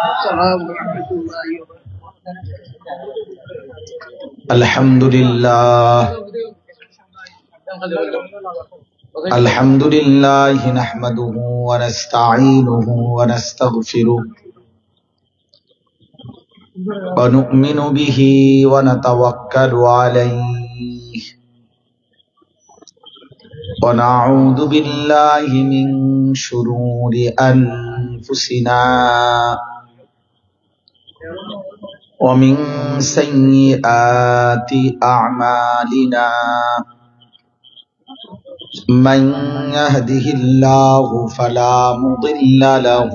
السلام ورحمة الله وبركاته. الحمد لله الحمد لله نحمده ونستعينه ونستغفره ونؤمن به ونتوكل عليه ونعوذ بالله من شرور أنفسنا ومن سيئات أعمالنا من يهده الله فلا مضل له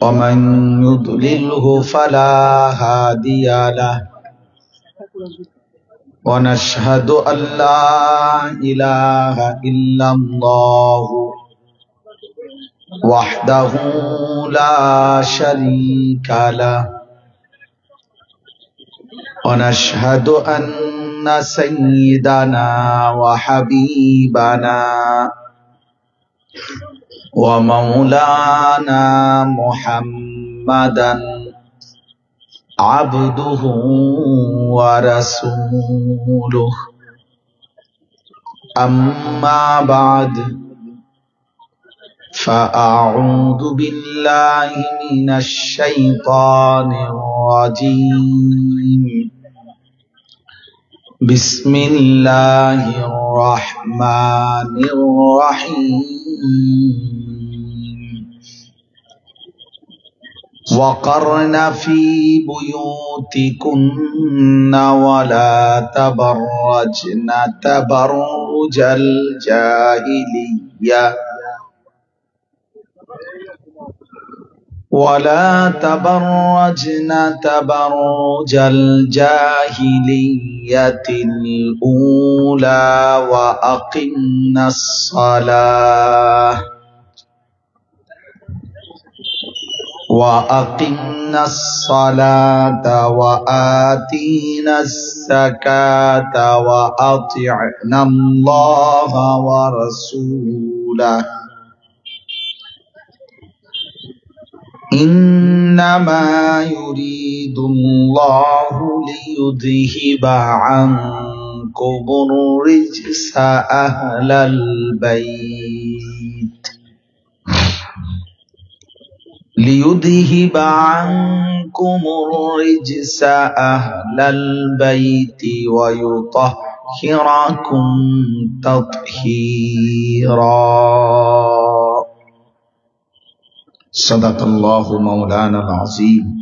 ومن يضلله فلا هادي له ونشهد أن لا إله إلا الله وحده لا شريك له ونشهد أن سيدنا وحبيبنا ومولانا محمدا عبده ورسوله أما بعد فأعوذ بالله من الشيطان الرجيم بسم الله الرحمن الرحيم وقرن في بيوتكن ولا تبرجن تبرج الجاهلية ولا تبرجن تبرج الجاهلية الأولى وأقمنا الصلاة وآتينا الزكاة وأطعنا الله ورسوله إنما يريد الله ليذهب عنكم الرجس أهل البيت ويطهركم تطهيرا صدق الله مولانا العظيم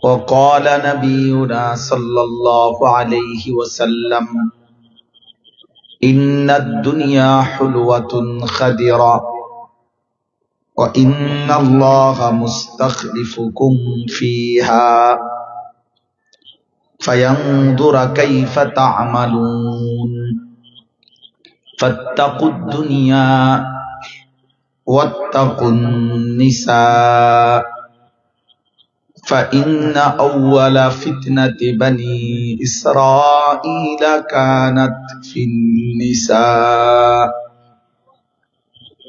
وقال نبينا صلى الله عليه وسلم إن الدنيا حلوة خضرة وإن الله مستخلفكم فيها فينظر كيف تعملون فاتقوا الدنيا واتقوا النساء فإن أول فتنة بني إسرائيل كانت في النساء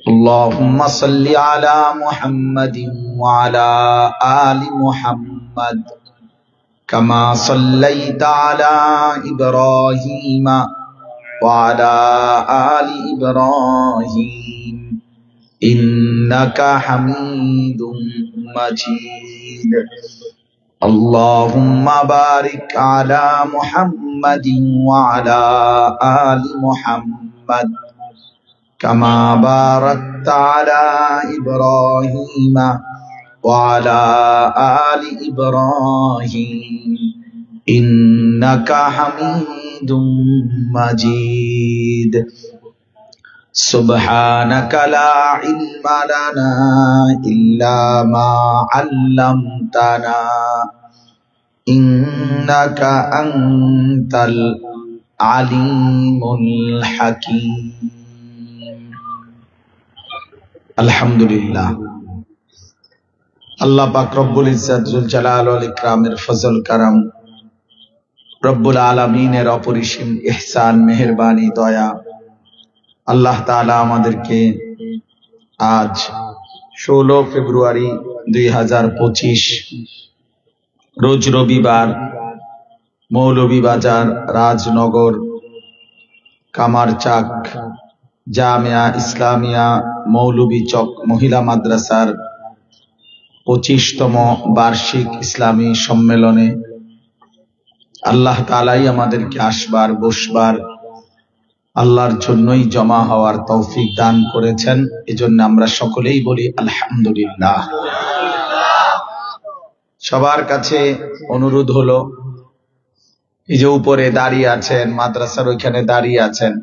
اللهم صل على محمد وعلى آل محمد كما صليت على إبراهيم وعلى آل إبراهيم إنك حميد مجيد اللهم بارك على محمد وعلى آل محمد كما باركت على إبراهيم وعلى آل إبراهيم إنك حميد مجيد سبحانك لا علم لنا إلا ما علمتنا إنك أنت العليم الحكيم الحمد لله আল্লাহ পাক রব্বুল ইজ্জত জুল জালাল ওয়াল ইকরামের ফজল করম রব্বুল আলামিনের অপরিসীম ইহসান মেহেরবানি দয়া আল্লাহ তাআলা আমাদেরকে আজ 16 ফেব্রুয়ারি 2025 রোজ রবিবার, মৌলভীবাজার রাজনগর কামারচাক জামিয়া ইসলামিয়া মৌলভী চক মহিলা মাদ্রাসার 25তম বার্ষিক ইসলামী সম্মেলনে আল্লাহ তাআলাই আমাদেরকে আসবার বসবার আল্লাহর জন্যই জমা হওয়ার তৌফিক দান করেছেন। এজন্য আমরা সকলেই বলি আলহামদুলিল্লাহ। সবার কাছে অনুরোধ হলো, এই যে উপরে দাঁড়িয়ে আছেন, মাদ্রাসার ওইখানে দাঁড়িয়ে আছেন,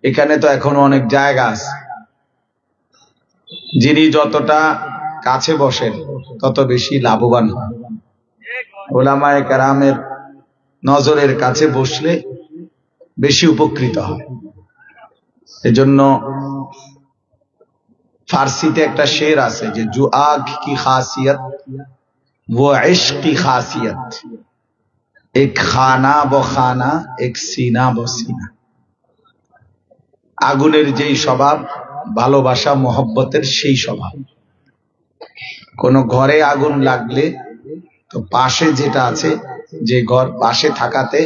এখানে তো এখনো অনেক জায়গা আছে। যিনি যতটা কাছে বসেন তত বেশি লাভবান হন। উলামায়ে কেরামের নজরের কাছে বসলে বেশি উপকৃত হয়। এজন্য ফার্সিতে একটা শের আছে যে জো আগ কি খাসিয়ত वो इश्क की खासियत, एक खाना ब खाना एक सीना ब सीना। আগুনের যেই স্বভাব, ভালোবাসা মহব্বতের সেই স্বভাব। কোন ঘরে আগুন লাগলে তো পাশে যেটা আছে, যে ঘর পাশে থাকাতে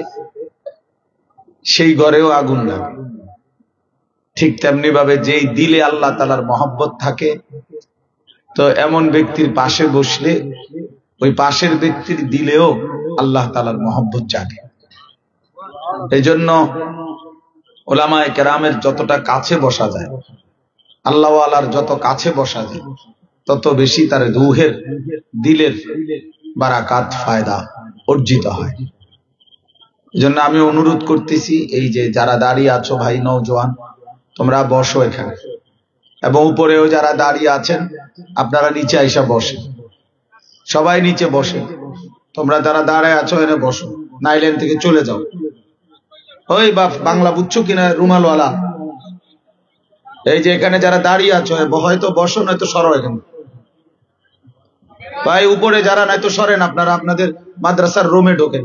সেই ঘরেও আগুন লাগে। ঠিক তেমনি ভাবে যেই দিলে আল্লাহ তাআলার মহব্বত থাকে, তো এমন ব্যক্তির পাশে বসলে ওই পাশের ব্যক্তির দিলেও আল্লাহ তাআলার মহব্বত জাগে। এই জন্য উলামায়ে কেরামের যতটা কাছে বসা যায়, আল্লাহ ওয়ালার যত কাছে বসা যায়, তত বেশি তার রূহের দিলের বারাকাত ফায়দা অর্জিত হয়। এই জন্য আমি অনুরোধ করতেছি, এই যে যারা দাঁড়িয়ে আছো ভাই নওজোয়ান, তোমরা বসো এখানে, এবং উপরেও যারা দাঁড়িয়ে আছেন আপনারা নিচে আইসা বসে, সবাই নিচে বসে। তোমরা যারা দাঁড়ায় আছো এনে বসো, নাইলেন থেকে চলে যাও। ওই বাংলা বুঝছো কিনা রুমালওয়ালা, এই যে এখানে যারা দাঁড়িয়ে আছো হয়তো বসো, নয়তো সরো এখানে। ভাই উপরে যারা নয়তো সরেন, আপনারা আপনাদের মাদ্রাসার রুমে ঢোকেন।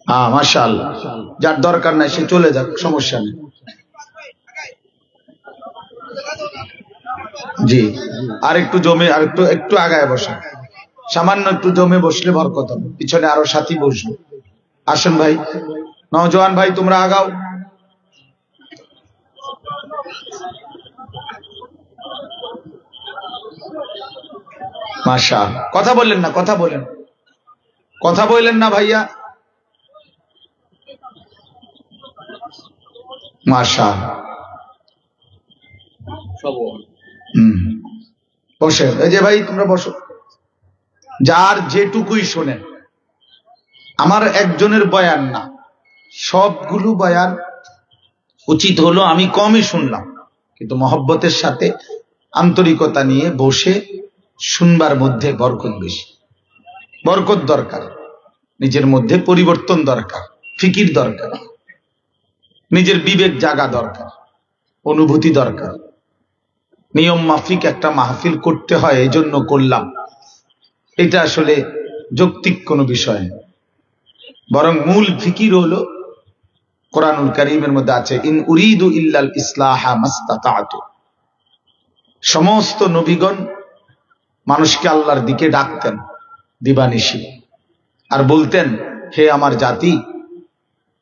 হ্যাঁ মাশাআল্লাহ, যার দরকার নাই সে চলে যাক, সমস্যা নেই। জি, আর একটু জমে, আর একটু আগায় বসে, সামান্য একটু জমে বসলে বরকত হবে। পিছনে আরো সাথী বসবে। আসেন ভাই নওজোয়ান ভাই, তোমরা আগাও। মাশাআল্লাহ, কথা বললেন না, কথা বলেন, কথা বললেন না ভাইয়া। মাশাআল্লাহ, বসে। এই যে ভাই তোমরা বসো, যার যেটুকুই শোনেন। আমার একজনের বয়ান না, সবগুলো বয়ান উচিত হলো আমি কমই শুনলাম, কিন্তু মহব্বতের সাথে আন্তরিকতা নিয়ে বসে শুনবার মধ্যে বরকত বেশি। বরকত দরকার, নিজের মধ্যে পরিবর্তন দরকার, ফিকির দরকার, নিজের বিবেক জাগা দরকার, অনুভূতি দরকার। নিয়ম মাফিক একটা মাহফিল করতে হয়, এই জন্য করলাম, এটা আসলে যৌক্তিক কোনো বিষয় না। বরং মূল ফিকির হলো কোরআনুল কারীমের মধ্যে আছে, ইন উরিদু ইল্লাল ইসলাহা মাস্তাতাতু। সমস্ত নবীগণ মানুষকে আল্লাহর দিকে ডাকতেন দিবানিশি, আর বলতেন, হে আমার জাতি,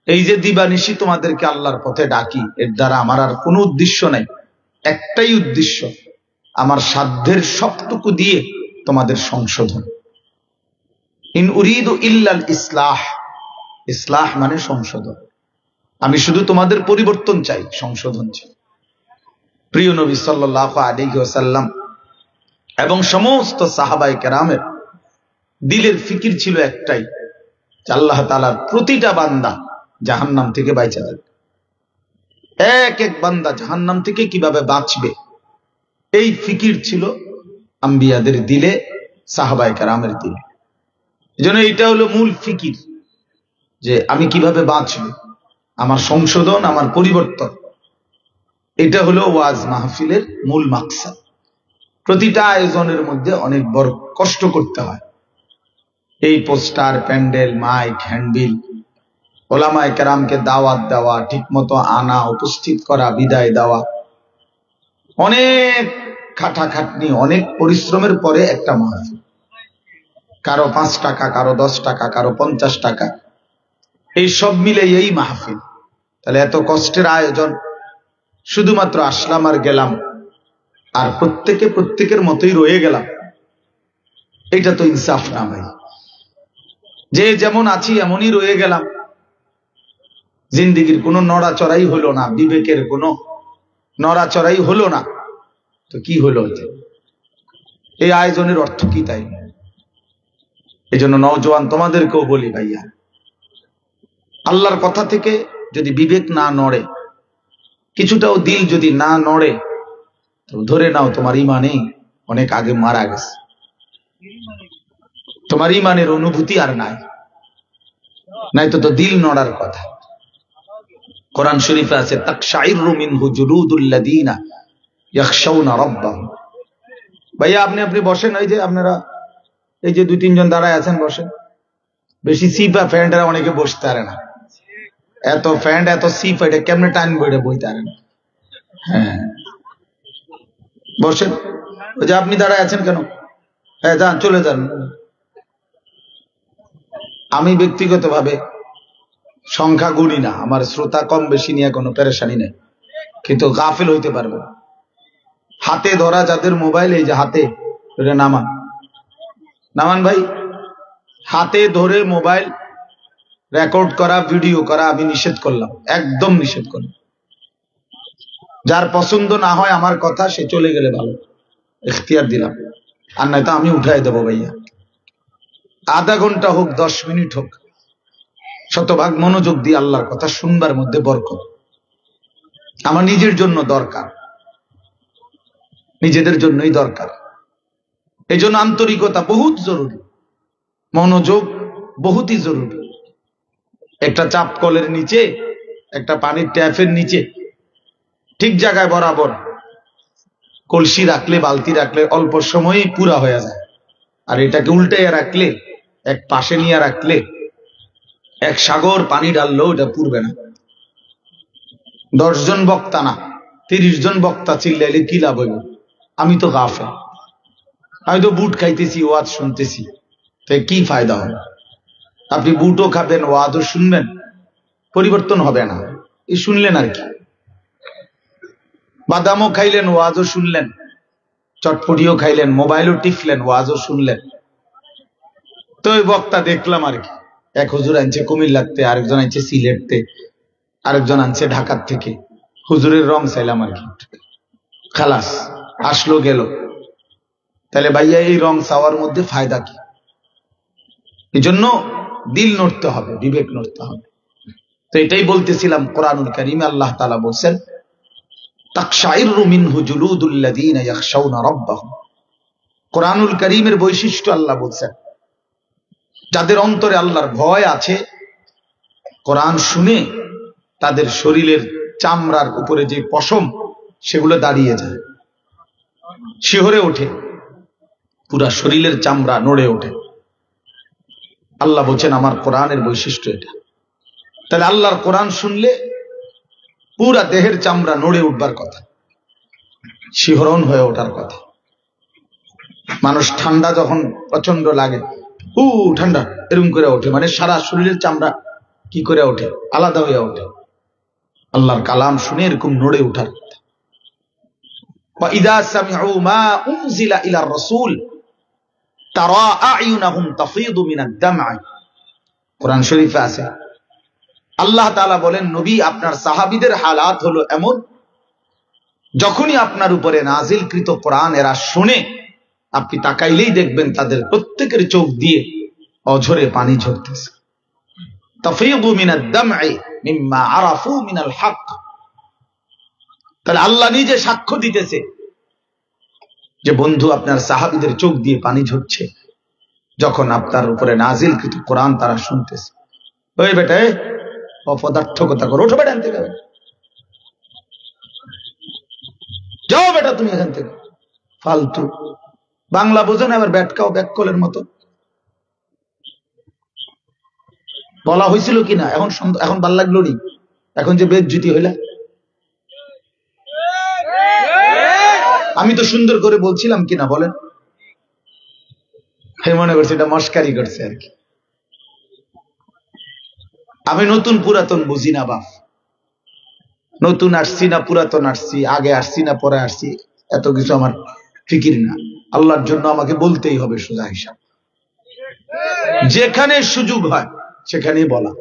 এই যে দিবানিশি তোমাদেরকে আল্লাহর পথে ডাকি, এর দ্বারা আমার আর কোনো উদ্দেশ্য নাই, একটাই উদ্দেশ্য, আমার সাধ্যের সবটুকু দিয়ে তোমাদের সংশোধন। ইন উরিদু ইল্লাল ইসলাহ, ইসলাহ মানে সংশোধন। আমি শুধু তোমাদের পরিবর্তন চাই, সংশোধন চাই। প্রিয় নবী সাল্লাল্লাহু আলাইহি ওয়াসাল্লাম এবং সমস্ত সাহাবায়ে কেরামের দিলের ফিকির ছিল একটাই, যে আল্লাহ তাআলার প্রতিটা বান্দা জাহান্নাম থেকে বাইচা যাবে। এক এক বান্দা জাহান্নাম থেকে কিভাবে বাঁচবে, এই ফিকির ছিল আম্বিয়াদের দিলে, সাহাবায়ে কেরামের দিলে। এজন্য এটা হলো মূল ফিকির, যে আমি কিভাবে বাঁচব, আমার সংশোধন, আমার পরিবর্তন। এটা হলো ওয়াজ মাহফিলের মূল মাকসাদ। প্রতিটা আয়োজনের মধ্যে অনেক বড় কষ্ট করতে হয়। এই পোস্টার, প্যান্ডেল, মাইক, হ্যান্ডবিল, ওলামায়ে কেরামকে দাওয়াত দেওয়া, ঠিক মতো আনা, উপস্থিত করা, বিদায় দেওয়া, অনেক খাটাখাটনি, অনেক পরিশ্রমের পরে একটা মাহফিল। কারো 5 টাকা, কারো 10 টাকা, কারো 50 টাকা, এই সব মিলে এই মাহফিল। তাহলে এত কষ্টের আয়োজন, শুধুমাত্র আসলাম আর গেলাম, আর প্রত্যেকের মতোই রয়ে গেলাম, এটা তো ইনসাফ না ভাই। যে যেমন আছি এমনই রয়ে গেলাম, জিন্দিগির কোনো নড়াচড়াই হলো না, বিবেকের কোনো নড়াচড়াই হলো না, তো কি হলো? এই আয়োজনের অর্থ কি? তাই এই জন্য নওজোয়ান তোমাদেরকেও বলি, ভাইয়া, আল্লাহর কথা থেকে যদি বিবেক না নড়ে, কিছুটাও দিল যদি না নড়ে, তো ধরে নাও তোমার ইমানে অনেক আগে মারা গেছে, তোমার ইমানের অনুভূতি আর নাই, নাই তো দিল নড়ার কথা। কোরআন শরীফে আছে, তাকশাইরু মিনহু জুলুদুল্লাযীনা ইয়াখশাউনা রাব্বাহুম। ভাইয়া আপনি বসেন, এই যে আপনারা এই যে 2-3 জন দাঁড়ায় আছেন, বসেন। বেশি সিপা ফ্যান্ডরা অনেকে বসতে পারে না, এত ফ্যান্ড এত সিপ, এটা কেমনে টানবো, এটা বইতে পারে না। হ্যাঁ বসেন। ওই যে আপনি দাঁড়ায় আছেন কেন? হ্যাঁ যান, চলে যান। আমি ব্যক্তিগতভাবে সংখ্যা গুণি না, আমার শ্রোতা কম বেশি নিয়ে কোনো পেরেশানি নেই, কিন্তু গাফিল হইতে পারবে। হাতে ধরা যাদের মোবাইল, এই যে হাতে, এটা নামান, নামান ভাই। হাতে ধরে মোবাইল রেকর্ড করা, ভিডিও করা আমি নিষেধ করলাম, একদম নিষেধ করলাম। যার পছন্দ না হয় আমার কথা, সে চলে গেলে ভালো, ইখতিয়ার দিলাম, আর নয়তো আমি উঠাই দেবো ভাইয়া। আধা ঘন্টা হোক, 10 মিনিট হোক, শতভাগ মনোযোগ দিয়ে আল্লাহর কথা শুনবার মধ্যে বরকত। আমার নিজের জন্য দরকার, নিজেদের জন্যই দরকার। এই জন্য আন্তরিকতা বহুত জরুরি, মনোযোগ বহুতই জরুরি। একটা চাপ কলের নিচে, একটা পানির ট্যাপের নিচে ঠিক জায়গায় বরাবর কলসি রাখলে, বালতি রাখলে অল্প সময়ই পুরা হয়ে যায়। আর এটাকে উল্টাইয়া রাখলে, এক পাশে নিয়ে রাখলে, এক সাগর পানি ঢাললেও এটা পুরবে না। 10 জন বক্তা না, 30 জন বক্তা চিল্লাইলে কি লাভ হইব? আমি তো গাফেল, আমি তো বুট খাইতেছি, ওয়াজ শুনতেছি, তাই কি ফায়দা হবে? আপনি বুটও খাবেন, ওয়াজও শুনবেন, পরিবর্তন হবে না। এই শুনলেন আর কি, বাদামও খাইলেন, ওয়াজও শুনলেন, চটপটিও খাইলেন, মোবাইলও টিপলেন, ওয়াজও শুনলেন। তো ওই বক্তা দেখলাম আর কি, এক হুজুর আনছে কুমিল্লাতে, আরেকজন আনছে সিলেটতে, আরেকজন আনছে ঢাকার থেকে। হুজুরের রং চাইলাম আর কি, খালাস, আসলো গেল। তাহলে ভাইয়া এই রং চাওয়ার মধ্যে ফায়দা কি? এই জন্য দিল নড়তে হবে, বিবেক নড়তে হবে। তো এটাই বলতেছিলাম, কোরআনুল কারীমে আল্লাহ তাআলা বলছেন, তাকশাইরু মিনহু জুলুদুল্লাযীনা ইয়াখশাউনা রাব্বাহুম। কোরআনুল কারীমের বৈশিষ্ট্য আল্লাহ বলছেন, যাদের অন্তরে আল্লাহর ভয় আছে, কোরআন শুনে তাদের শরীরের চামড়ার উপরে যে পশম, সেগুলো দাঁড়িয়ে যায়, শিহরে ওঠে, পুরা শরীরের চামড়া নড়ে ওঠে। আল্লাহ বলছেন আমার কোরআনের বৈশিষ্ট্য এটা। তাহলে আল্লাহর কোরআন শুনলে পুরা দেহের চামড়া নড়ে উঠবার কথা, শিহরণ হয়ে ওঠার কথা। মানুষ ঠান্ডা যখন প্রচন্ড লাগে, ঠান্ডা এরকম করে ওঠে, মানে সারা শরীরের চামড়া কি করে ওঠে, আলাদা হয়ে ওঠে। আল্লাহর কালাম শুনে এরকম নড়ে ওঠার কথা। وَإِذَا سَمِعُوا مَا أُنزِلَ إِلَى الرَّسُولِ تَرَى أَعْيُنَهُمْ تَفِيضُ مِنَ الدَّمْعِ। কোরআন শরীফে আছে, আল্লাহ তাআলা বলেন, নবী আপনার সাহাবীদের হালাত হলো এমন, যখনই আপনার উপরে নাজিলকৃত কোরআন এরা শুনে, আপনি তাকাইলেই দেখবেন তাদের প্রত্যেকের চোখ দিয়ে অঝরে পানি ঝরতেছে। তাফীদু মিনাদ দাম'i মিম্মা আরাফু মিনাল হক। তাহলে আল্লাহ নিজে সাক্ষ্য দিতেছে যে বন্ধু, আপনার সাহাবীদের চোখ দিয়ে পানি ঝরছে যখন আপনার উপরে নাজিলকৃত কোরআন তারা শুনতেছে। ওই বেটা, অপদার্থকতা করো, ওঠো বেটা, আনতে যাবে, যাও বেটা তুমি এখান থেকে, ফালতু। বাংলা বোঝো না, আবার ব্যাটকাও ব্যাককলের মতো। বলা হয়েছিল কিনা এখন, এখন ভাল লাগলো নি, এখন যে বেজ্জতি হইলা। আমি তো সুন্দর করে বলছিলাম কিনা বলেন? মনে করছি এটা মস্কারি করছে আর কি। আমি নতুন পুরাতন বুঝি না বাপ, নতুন আসছি না পুরাতন আসছি, আগে আসছি না পরে আসছি, এত কিছু আমার ফিকির না। আল্লাহর জন্য আমাকে বলতেই হবে সোজা হিসাব। যেখানে সুযোগ হয় সেখানেই বলা,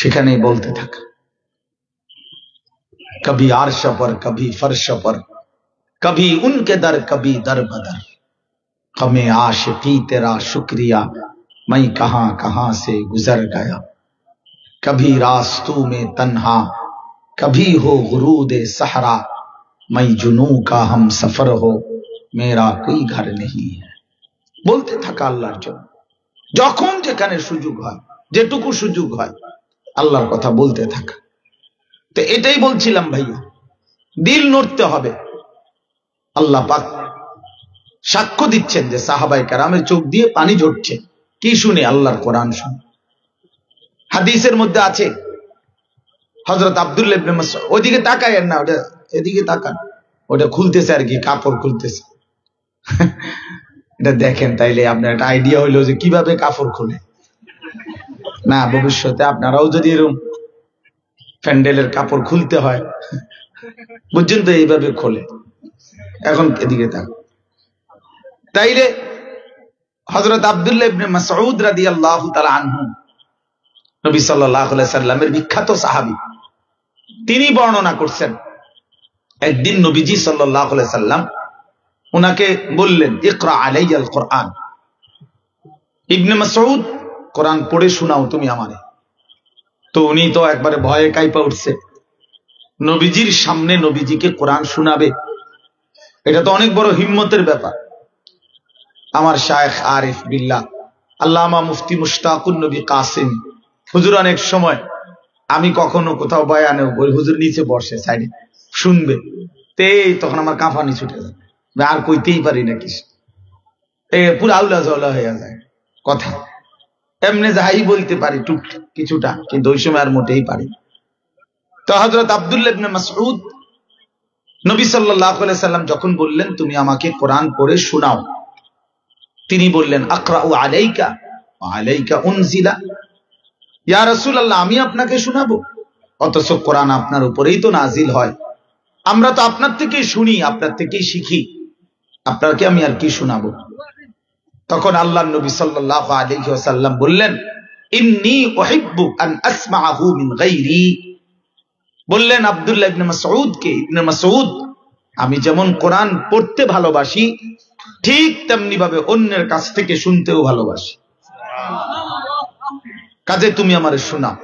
সেখানেই বলতে থাকা। কবি আরশ পর, কবি ফরশ পর, কবি উনকে দর, কবি দর বদর। हमें आशिकी तेरा शुक्रिया, मैं कहां कहां से गुजर गया। कभी रास्तों में तन्हा, कभी हो गुरूद सहरा, मैं जुनू का हम सफर हो, मेरा कोई घर नहीं है। বলতে থাকা আল্লাহর জন্য, যখন যেখানে সুযোগ হয়, যেটুকু সুযোগ হয় আল্লাহর কথা বলতে থাকা। তো এটাই বলছিলাম ভাইয়া, দিল নড়তে হবে। আল্লাহ পাক সাক্ষ্য দিচ্ছেন যে সাহাবায়ে কেরামের চোখ দিয়ে পানি ঝরছে, কি শুনে? আল্লাহর কোরআন শুনে। হাদিসের মধ্যে আছে হযরত আব্দুল্লাহ ইবনে মাসউদ, ওইদিকে তাকায়েন না, ওটা এদিকে তাকান, ওটা খুলতেছে আর কি, কাপড় খুলতেছে। এটা দেখেন, তাইলে আপনার একটা আইডিয়া হইলো যে কিভাবে কাপড় খুলে। না, ভবিষ্যতে আপনারাও যদি এরকম প্যান্ডেলের কাপড় খুলতে হয়, বুঝছেন তো, এইভাবে খোলে। এখন এদিকে তাকান। তাইলে হযরত আব্দুল্লাহ ইবনে মাসউদ রাদিয়াল্লাহু তাআলা আনহু, নবী সাল্লাল্লাহু আলাইহি সাল্লামের বিখ্যাত সাহাবী, তিনি বর্ণনা করছেন একদিন নবীজি সাল্লাল্লাহু আলাইহি সাল্লাম উনাকে বললেন, ইকরা আলাইয়াল কোরআন। ইবনে মাসউদ, কোরআন পড়ে শোনাও তুমি আমারে। তো উনি তো একবারে ভয়ে কাঁপা উঠছে, নবীজির সামনে নবীজিকে কোরআন শোনাবে, এটা তো অনেক বড় হিম্মতের ব্যাপার। আমার শায়েখ আরিফ বিল্লাহ আল্লামা মুফতি মুশতাকুন নবী কাসিম হুজুর, অনেক সময় আমি কখনো কোথাও বয়ানে, ওই হুজুর নিচে বসে সাইডে শুনবে, তখন আমার কাঁপানি ছুটে যায়, আর কইতেই পারি না কিছু, পুরো আউলা জলা হয়ে যায় কথা। এমনি যাই বলতে পারি টুক কিছুটা, কিন্তু ওই সময় আর মোটেই পারি। তো হযরত আব্দুল্লাহ ইবনে মাসউদ নবী সাল্লাল্লাহু আলাইহি সাল্লাম যখন বললেন তুমি আমাকে কোরআন পড়ে শোনাও, তিনি বললেন, আকরাউ আলাইকা ওয়া আলাইকা উনজিলা। ইয়া রাসূলুল্লাহ, আমি আপনাকে শোনাবো, অথচ কোরআন আপনার উপরেই তো নাজিল হয়, আমরা তো আপনার থেকেই শুনি, আপনার থেকেই শিখি, আপনাকে আমি আর কি শোনাবো? তখন আল্লাহর নবী সাল্লাল্লাহু আলাইহি ওয়াসাল্লাম বললেন, ইন্নী উহিব্বু আন আসমাআহু মিন গায়রি। বললেন আব্দুল্লাহ ইবনে মাসউদকে, ইবনে মাসউদ, আমি যেমন কোরআন পড়তে ভালোবাসি, ঠিক তেমনি ভাবে অন্যের কাছ থেকে শুনতেও ভালোবাসি, কাজে তুমি আমারে শোনাও।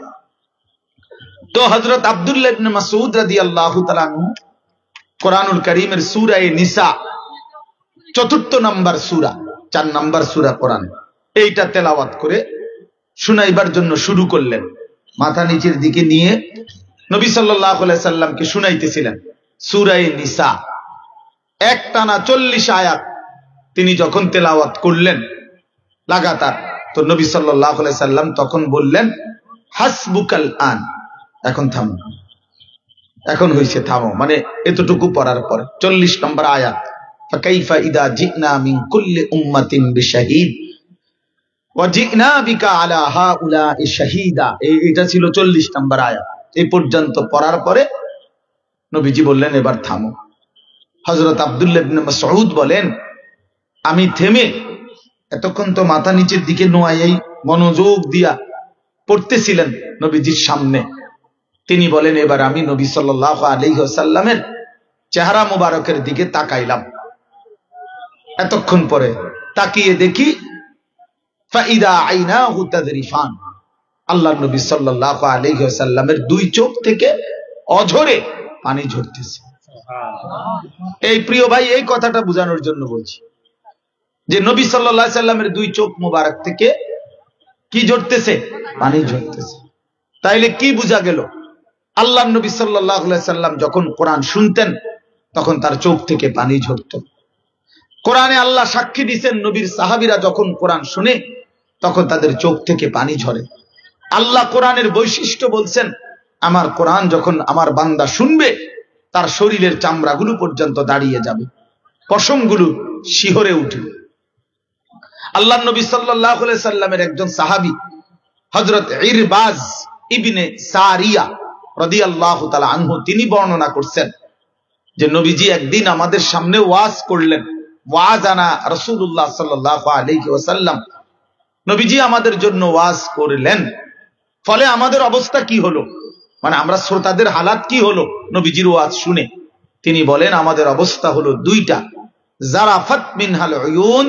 তো হযরত আব্দুল্লাহ ইবনে মাসউদ রাদিয়াল্লাহু তাআলা আনহু কোরআনুল কারীমের সূরা নিসা ৪র্থ নম্বর সূরা, ৪ নম্বর সূরা কোরআন, এইটা তেলাওয়াত করে শুনাইবার জন্য শুরু করলেন। মাথা নিচের দিকে নিয়ে নবী সাল্লাল্লাহু আলাইহি সাল্লামকে শুনাইতেছিলেন সূরা নিসা, একটানা ৪০ আয়াত তিনি যখন তেলাওয়াত করলেন লাগাতার, তো নবী সাল্লাল্লাহু আলাইহি সাল্লাম তখন বললেন, হাসবুকাল আন, এখন থামো, এখন হইছে, থামো, মানে এতটুকু পড়ার পরে ৪০ নম্বর আয়াত, ফাকাইফা ইদা জিনা মিন কুল্লি উম্মাতিন বিশাহিদ ওয়া জিনা বিকা আলা হাউলাই শাহিদা। এটা ছিল ৪০ নম্বর আয়াত। এই পর্যন্ত পড়ার পরে নবীজি বললেন, এবার থামো। হযরত আব্দুল্লাহ ইবনে মাসউদ বলেন, আমি থেমে, এতক্ষণ তো মাথা নিচের দিকে নোয়াই মনোযোগ দিয়া পড়তেছিলেন নবীজির সামনে, তিনি বলেন, এবার আমি নবী সাল্লাল্লাহু আলাইহি ওয়াসাল্লামের চেহারা মুবারকের দিকে তাকাইলাম। এতক্ষণ পরে তাকিয়ে দেখি, ফাইদা আইনাহু তাযরিফান, আল্লাহর নবী সাল্লাল্লাহু আলাইহি ওয়াসাল্লামের দুই চোখ থেকে অঝরে পানি ঝরতেছে। এই প্রিয় ভাই, এই কথাটা বোঝানোর জন্য বলছি যে নবী সাল্লাল্লাহু আলাইহি ওয়াসাল্লামের দুই চোখ মুবারক থেকে কি ঝরতেছে? পানি ঝরতেছে। তাইলে কি বোঝা গেল? আল্লাহর নবী সাল্লাল্লাহু আলাইহি ওয়াসাল্লাম যখন কোরআন শুনতেন তখন তার চোখ থেকে পানি ঝরত। কোরআনে আল্লাহ সাক্ষী দিয়েছেন, নবীর সাহাবীরা যখন কোরআন শুনে তখন তাদের চোখ থেকে পানি ঝরে। আল্লাহ কোরআনের বৈশিষ্ট্য বলছেন, আমার কোরআন যখন আমার বান্দা শুনবে তার শরীরের চামড়াগুলো পর্যন্ত দাঁড়িয়ে যাবে, পশমগুলো শিহরে উঠবে। আল্লাহ নবী সাল্লাল্লাহু আলাইহি সাল্লামের একজন সাহাবী হযরত ইরবাজ ইবনে সারিয়া রাদিয়াল্লাহু তাআলা আনহু তিনি বর্ণনা করছেন যে নবীজি একদিন আমাদের সামনে ওয়াজ করলেন। ওয়াজানা রাসূলুল্লাহ সাল্লাল্লাহু আলাইহি ওয়াসাল্লাম, নবীজি আমাদের জন্য ওয়াজ করলেন। ফলে আমাদের অবস্থা কি হলো, মানে আমরা শ্রোতাদের হালাত কি হলো নবীজির ওয়াজ শুনে? তিনি বলেন আমাদের অবস্থা হলো দুইটা, জারাফাত মিনহাল উয়ুন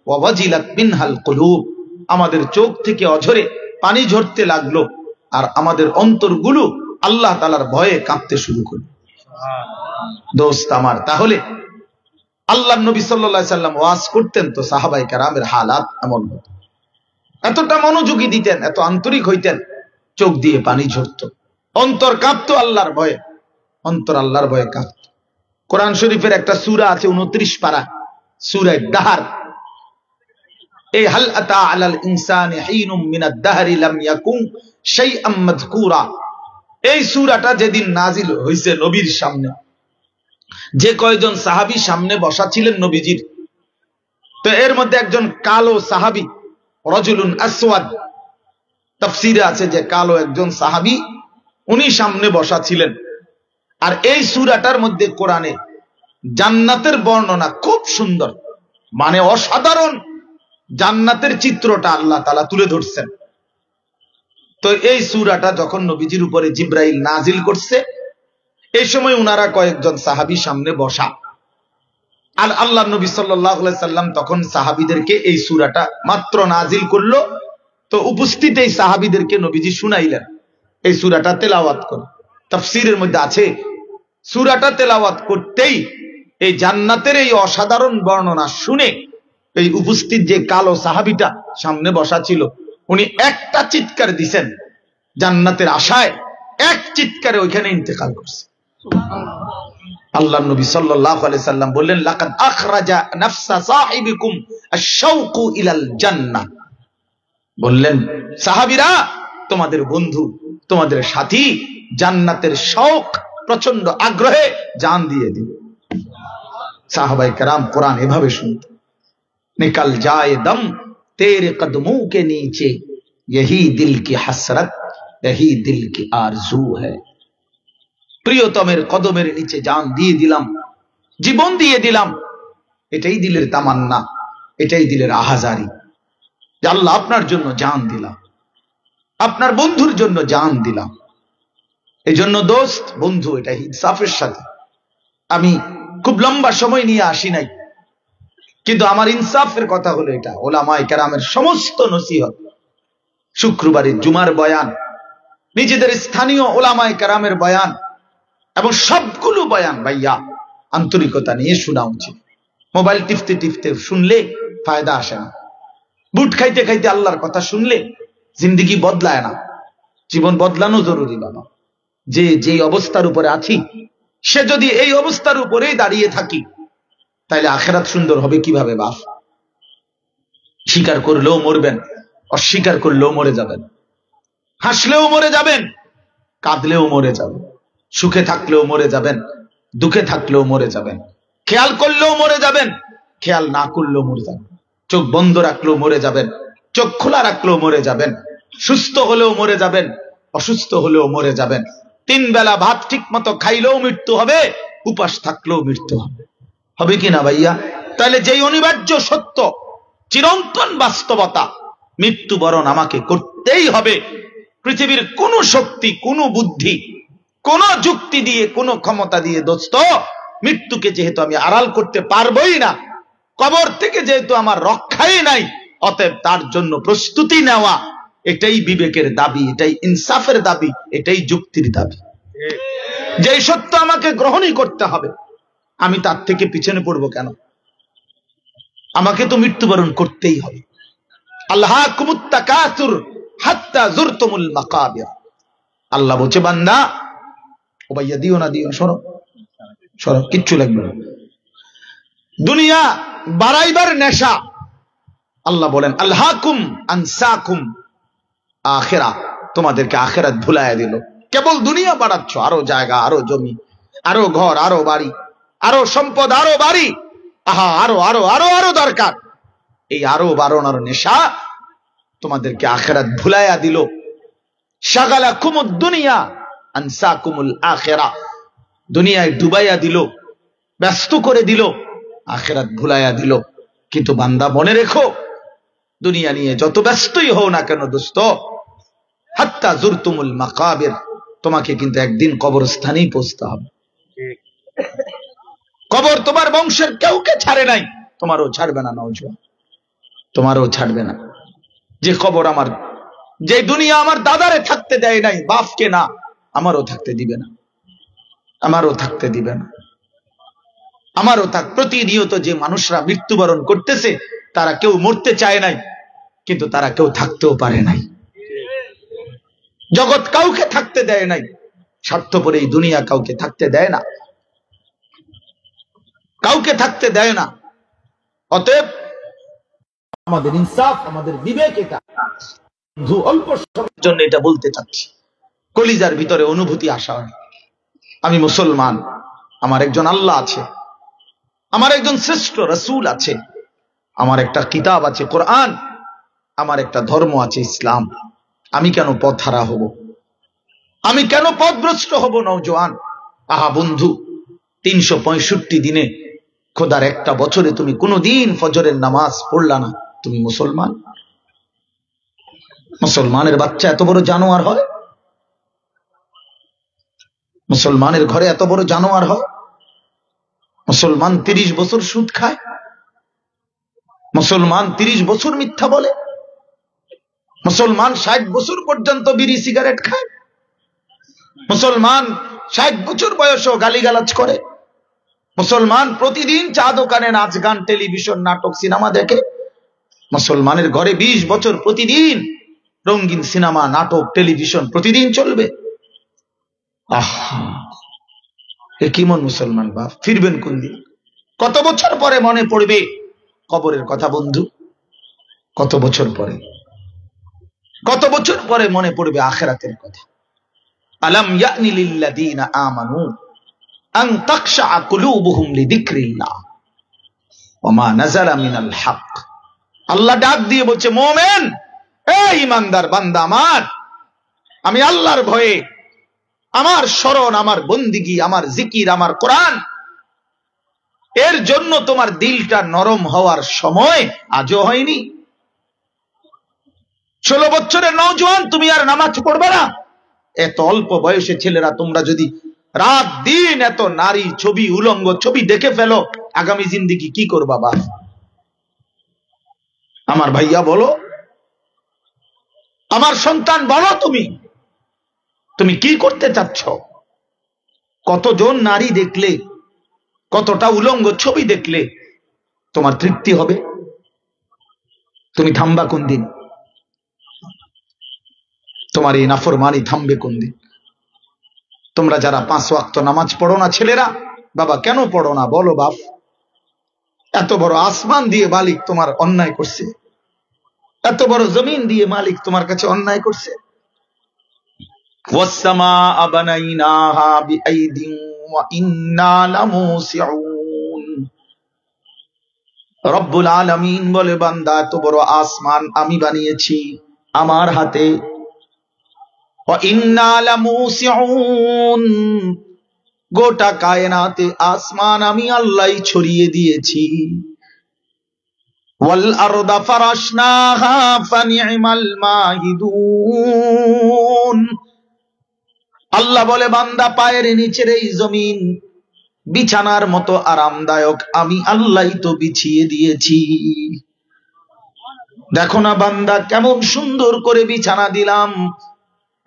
ওয়া ওয়াজিলাত মিনহাল কুলুব, আমাদের চোখ থেকে অঝরে পানি ঝরতে লাগলো আর আমাদের অন্তরগুলো আল্লাহ তাআলার ভয়ে কাঁপতে শুরু করলো। দোস্ত আমার, তাহলে আল্লাহর নবী সাল্লাল্লাহু আলাইহি সাল্লাম ওয়াজ করতেন তো সাহাবায়ে কেরামের হালাত এমন হতো, এতটা মনোযোগী দিতেন, এত আন্তরিক হইতেন, চোখ দিয়ে পানি ঝরতো, অন্তর কাঁপতো আল্লাহর ভয়ে, অন্তর আল্লাহর ভয়ে কাঁপতো। কোরআন শরীফের একটা সূরা আছে 29 পারা, সূরা দাহর। এই হাল আতা আলাল ইনসানি হিনুম মিনাদ দাহরি লাম ইয়াকুন শাইআম মাযকুরা, এই সূরাটা যেদিন নাজিল হইছে নবীর সামনে, যে কয়জন সাহাবী সামনে বসা ছিলেন নবীজির, তো এর মধ্যে একজন কালো সাহাবী, রাজুলুন আসওয়াদ, তাফসীরে আছে যে কালো একজন সাহাবী, উনি সামনে বসা ছিলেন। আর এই সূরাটার মধ্যে কোরআনে জান্নাতের বর্ণনা খুব সুন্দর, মানে অসাধারণ জান্নাতের চিত্রটা আল্লাহ তাআলা তুলে ধরছেন। তো এই সূরাটা যখন নবীজির উপরে জিবরাইল নাজিল করছে, এই সময় উনারা কয়েকজন সাহাবী সামনে বসা, আর আল্লাহ নবী সাল্লাল্লাহু আলাইহি সাল্লাম তখন সাহাবীদেরকে এই সূরাটা মাত্র নাজিল করলো, তো উপস্থিত এই সাহাবীদেরকে নবীজি শুনাইলেন এই সূরাটা তেলাওয়াত করে। তাফসীরের মধ্যে আছে সূরাটা তেলাওয়াত করতেই এই জান্নাতের এই অসাধারণ বর্ণনা শুনে এই উপস্থিত যে কালো সাহাবীটা সামনে বসা ছিল, উনি একটা চিৎকার দিছেন জান্নাতের আশায়, এক চিৎকারে ওইখানে ইন্তেকাল করছে। আল্লাহর নবী সাল্লাল্লাহু আলাইহি সাল্লাম বললেন, লাকাদ আখরাজা নাফসা সাহিবিকুম আশ-শাওকু ইলাল জান্নাহ, বললেন সাহাবীরা তোমাদের বন্ধু, তোমাদের সাথী জান্নাতের শৌক, প্রচন্ড আগ্রহে জান দিয়ে দিল। সাহাবায়ে কেরাম কোরআন এভাবে শুনতেন, নিকল যায় দম তেরে কদমোं के नीचे यही दिल की हसरत यही दिल की आरजू है, প্রিয়তমের কদমের নিচে জান দিয়ে দিলাম, জীবন দিয়ে দিলাম, এটাই দিলের তামান্না, এটাই দিলের আহাজারি যে আল্লাহ আপনার জন্য জান দিলাম, আপনার বন্ধুর জন্য জান দিলাম। এই জন্য দোস্ত বন্ধু, এটা ইনসাফের সাথে, আমি খুব লম্বা সময় নিয়ে আসি নাই, কিন্তু আমার ইনসাফের কথা হলো এটা, ওলামায়ে কেরামের সমস্ত নসিহত, শুক্রবারের জুমার বয়ান, নিজেদের স্থানীয় ওলামায়ে কেরামের বয়ান, এবং সবগুলো বয়ান ভাইয়া আন্তরিকতা নিয়ে শোনা উচিত। মোবাইল টিপতে টিপতে শুনলে ফায়দা আসে না, বুট খাইতে খাইতে আল্লাহর কথা শুনলে জিন্দেগি বদলায় না। জীবন বদলানো জরুরি বাবা। যে অবস্থার উপরে আছি, সে যদি এই অবস্থার উপরেই দাঁড়িয়ে থাকি, তাইলে আখিরাত সুন্দর হবে কিভাবে বাপ? স্বীকার করলেও মরবেন, অস্বীকার করলেও মরে যাবেন, হাসলেও মরে যাবেন, কাঁদলেও মরে যাবেন, সুখে থাকলেও মরে যাবেন, দুঃখে থাকলেও মরে যাবেন, খেয়াল করলেও মরে যাবেন, খেয়াল না করলেও মরে যাবেন, চোখ বন্ধ রাখলেও মরে যাবেন, চোখ খোলা রাখলেও মরে যাবেন, সুস্থ হলেও মরে যাবেন, অসুস্থ হলেও মরে যাবেন। 3 বেলা ভাত ঠিক মতো খাইলেও মৃত্যু হবে, উপাস থাকলেও মৃত্যু হবে, হবে কিনা ভাইয়া? তাহলে যেই অনিবার্য সত্য, চিরন্তন বাস্তবতা, মৃত্যুবরণ আমাকে করতেই হবে। পৃথিবীর কোন শক্তি, কোন বুদ্ধি, কোন যুক্তি দিয়ে, কোন ক্ষমতা দিয়ে দোস্ত মৃত্যুকে যেহেতু আমি আড়াল করতে পারবোই না, কবর থেকে যেহেতু আমার রক্ষাই নাই, অতএব তার জন্য প্রস্তুতি নেওয়া, এটাই বিবেকের দাবি, এটাই ইনসাফের দাবি, এটাই যুক্তির দাবি। যেই সত্য আমাকে গ্রহণই করতে হবে, আমি তার থেকে পিছনে পড়বো কেন? আমাকে তো মৃত্যুবরণ করতেই হবে। আল্লাহকুমুত তাকাসুর হাত্তা যুরতুমুল মাকাবির, আল্লাহ বলছে বান্দা, ও ভাইয়া দিও না, দিও, সরো সরো, কিচ্ছু লাগবে না। দুনিয়া বাড়াইবার নেশা, আল্লাহ বলেন আল্লাহকুম আনসাকুম আখিরা, তোমাদেরকে আখিরাত ভুলাইয়া দিল। কেবল দুনিয়া বাড়াচ্ছ, আরো জায়গা, আরো জমি, আরো ঘর, আরো বাড়ি, আরো সম্পদ, আরো বাড়ি, আহা আরো আরো আরো আরো দরকার। এই আরো বাড়ানোর নেশা তোমাদেরকে আখিরাত ভুলাইয়া দিল। শাগালাকুমুদ দুনিয়া আনসাকুমুল আখিরাহ, দুনিয়ায় ডুবাইয়া দিল, ব্যস্ত করে দিল, আখিরাত ভুলাইয়া দিল। কিন্তু বান্দা মনে রেখো, দুনিয়া নিয়ে যত ব্যস্তই হও না কেন দোস্ত, হাত্তা জুরতুমুল মাকাবির, তোমাকে কিন্তু একদিন কবরস্থানেই পৌঁছতে হবে। কবর তোমার বংশের কেউকে ছাড়ে নাই, তোমারও ছাড়বে না নওজোয়ান, তোমারও ছাড়বে না। যে কবর আমার, যে দুনিয়া আমার দাদারে থাকতে দেয় নাই, বাপকে না, আমারও থাকতে দিবে না, আমারও থাকতে দিবে না, আমারও থাক। প্রতিনিয়ত যে মানুষরা মৃত্যুবরণ করতেছে, তারা কেউ মরতে চায় নাই, কিন্তু তারা কেউ থাকতেও পারে নাই। জগৎ কাউকে থাকতে দেয় নাই, স্বার্থপর এই দুনিয়া কাউকে থাকতে দেয় না, কাউকে থাকতে দেয় না। অতএব আমাদের ইনসাফ, আমাদের বিবেক, এটা অল্প সময়ের জন্য এটা বলতে চাচ্ছি, কলিজার ভিতরে অনুভূতি আসা হয়। আমি মুসলমান, আমার একজন আল্লাহ আছে, আমার একজন শ্রেষ্ঠ রাসূল আছে, আমার একটা কিতাব আছে কোরআন, আমার একটা ধর্ম আছে ইসলাম। আমি কেন পথহারা হব? আমি কেন পথভ্রষ্ট হব? নওজোয়ান, আহা বন্ধু, 365 দিনে খোদার একটা বছরে তুমি কোনোদিন ফজরের নামাজ পড়লা না, তুমি মুসলমান? মুসলমানের বাচ্চা এত বড় জানোয়ার হয়? মুসলমানের ঘরে এত বড় জানোয়ার হয়? মুসলমান 30 বছর সুদ খায়, মুসলমান 30 বছর মিথ্যা বলে, মুসলমান 60 বছর পর্যন্ত বিড়ি সিগারেট খায়, মুসলমান 60 বছর বয়সেও গালিগালাজ করে, মুসলমান প্রতিদিন চা দোকানে নাচ গান, টেলিভিশন, নাটক, সিনেমা দেখে, মুসলমানের ঘরে 20 বছর প্রতিদিন রঙিন সিনেমা, নাটক, টেলিভিশন প্রতিদিন চলবে। আহা, এ কেমন মুসলমান বাপ? ফিরবেন কোন দিন? কত বছর পরে মনে পড়বে কবরের কথা বন্ধু? কত বছর পরে, কত বছর পরে মনে পড়বে আখিরাতের কথা? আলাম ইয়ানি লিল্লাযীনা আমানু আন তাখশা কুলুবুহুম লিযিকরিল্লাহ ওয়া মা নাযালা মিনাল হক। আল্লাহ ডাক দিয়ে বলছে, মুমিন, এই ঈমানদার বান্দা আমার, আমি আল্লাহর ভয়ে, আমার শরণ, আমার বন্দিগি, আমার জিকির, আমার কোরআন, এর জন্য তোমার দিলটা নরম হওয়ার সময় আজও হয়নি? 16 বছরের নওজোয়ান, তুমি আর নামাজ পড়বে না? এত অল্প বয়সে ছেলেরা তোমরা যদি রাত দিন এত নারী ছবি, উলঙ্গ ছবি দেখে ফেলো, আগামী জিন্দেগি কি করবা বাপ? আমার ভাইয়া বলো, আমার সন্তান বলো, তুমি তুমি কি করতে চাচ্ছ? কতজন নারী দেখলে, কতটা উলঙ্গ ছবি দেখলে তোমার তৃপ্তি হবে? তুমি থামবা কোন দিন? তোমার এই নাফরমানি থামবে কোন দিন? তোমরা যারা 5 ওয়াক্ত নামাজ পড়ো না ছেলেরা, বাবা কেন পড়ো না বলো বাপ? এত বড় আসমান দিয়ে মালিক তোমার অন্যায় করছে, এত বড় জমিন দিয়ে মালিক তোমার কাছে অন্যায় করছে। ওয়াসসামাআ বানাইনাহা বিআইদিন ওয়া ইন্না লামুসিউন। রব্বুল আলামিন বলে, বান্দা, এত বড় আসমান আমি বানিয়েছি আমার হাতে। ওয়া ইন্না লামুসিউন, গোটা কায়নাতে আসমান আমি আল্লাহ ছড়িয়ে দিয়েছি। ওয়াল আরদা ফারাশনাহা ফানি'মাল মাহিদুন। আল্লাহ বলে, বান্দা, পায়ের নিচের এই জমিন বিছানার মতো আরামদায়ক আমি আল্লাহই তো বিছিয়ে দিয়েছি। দেখো না বান্দা, কেমন সুন্দর করে বিছানা দিলাম,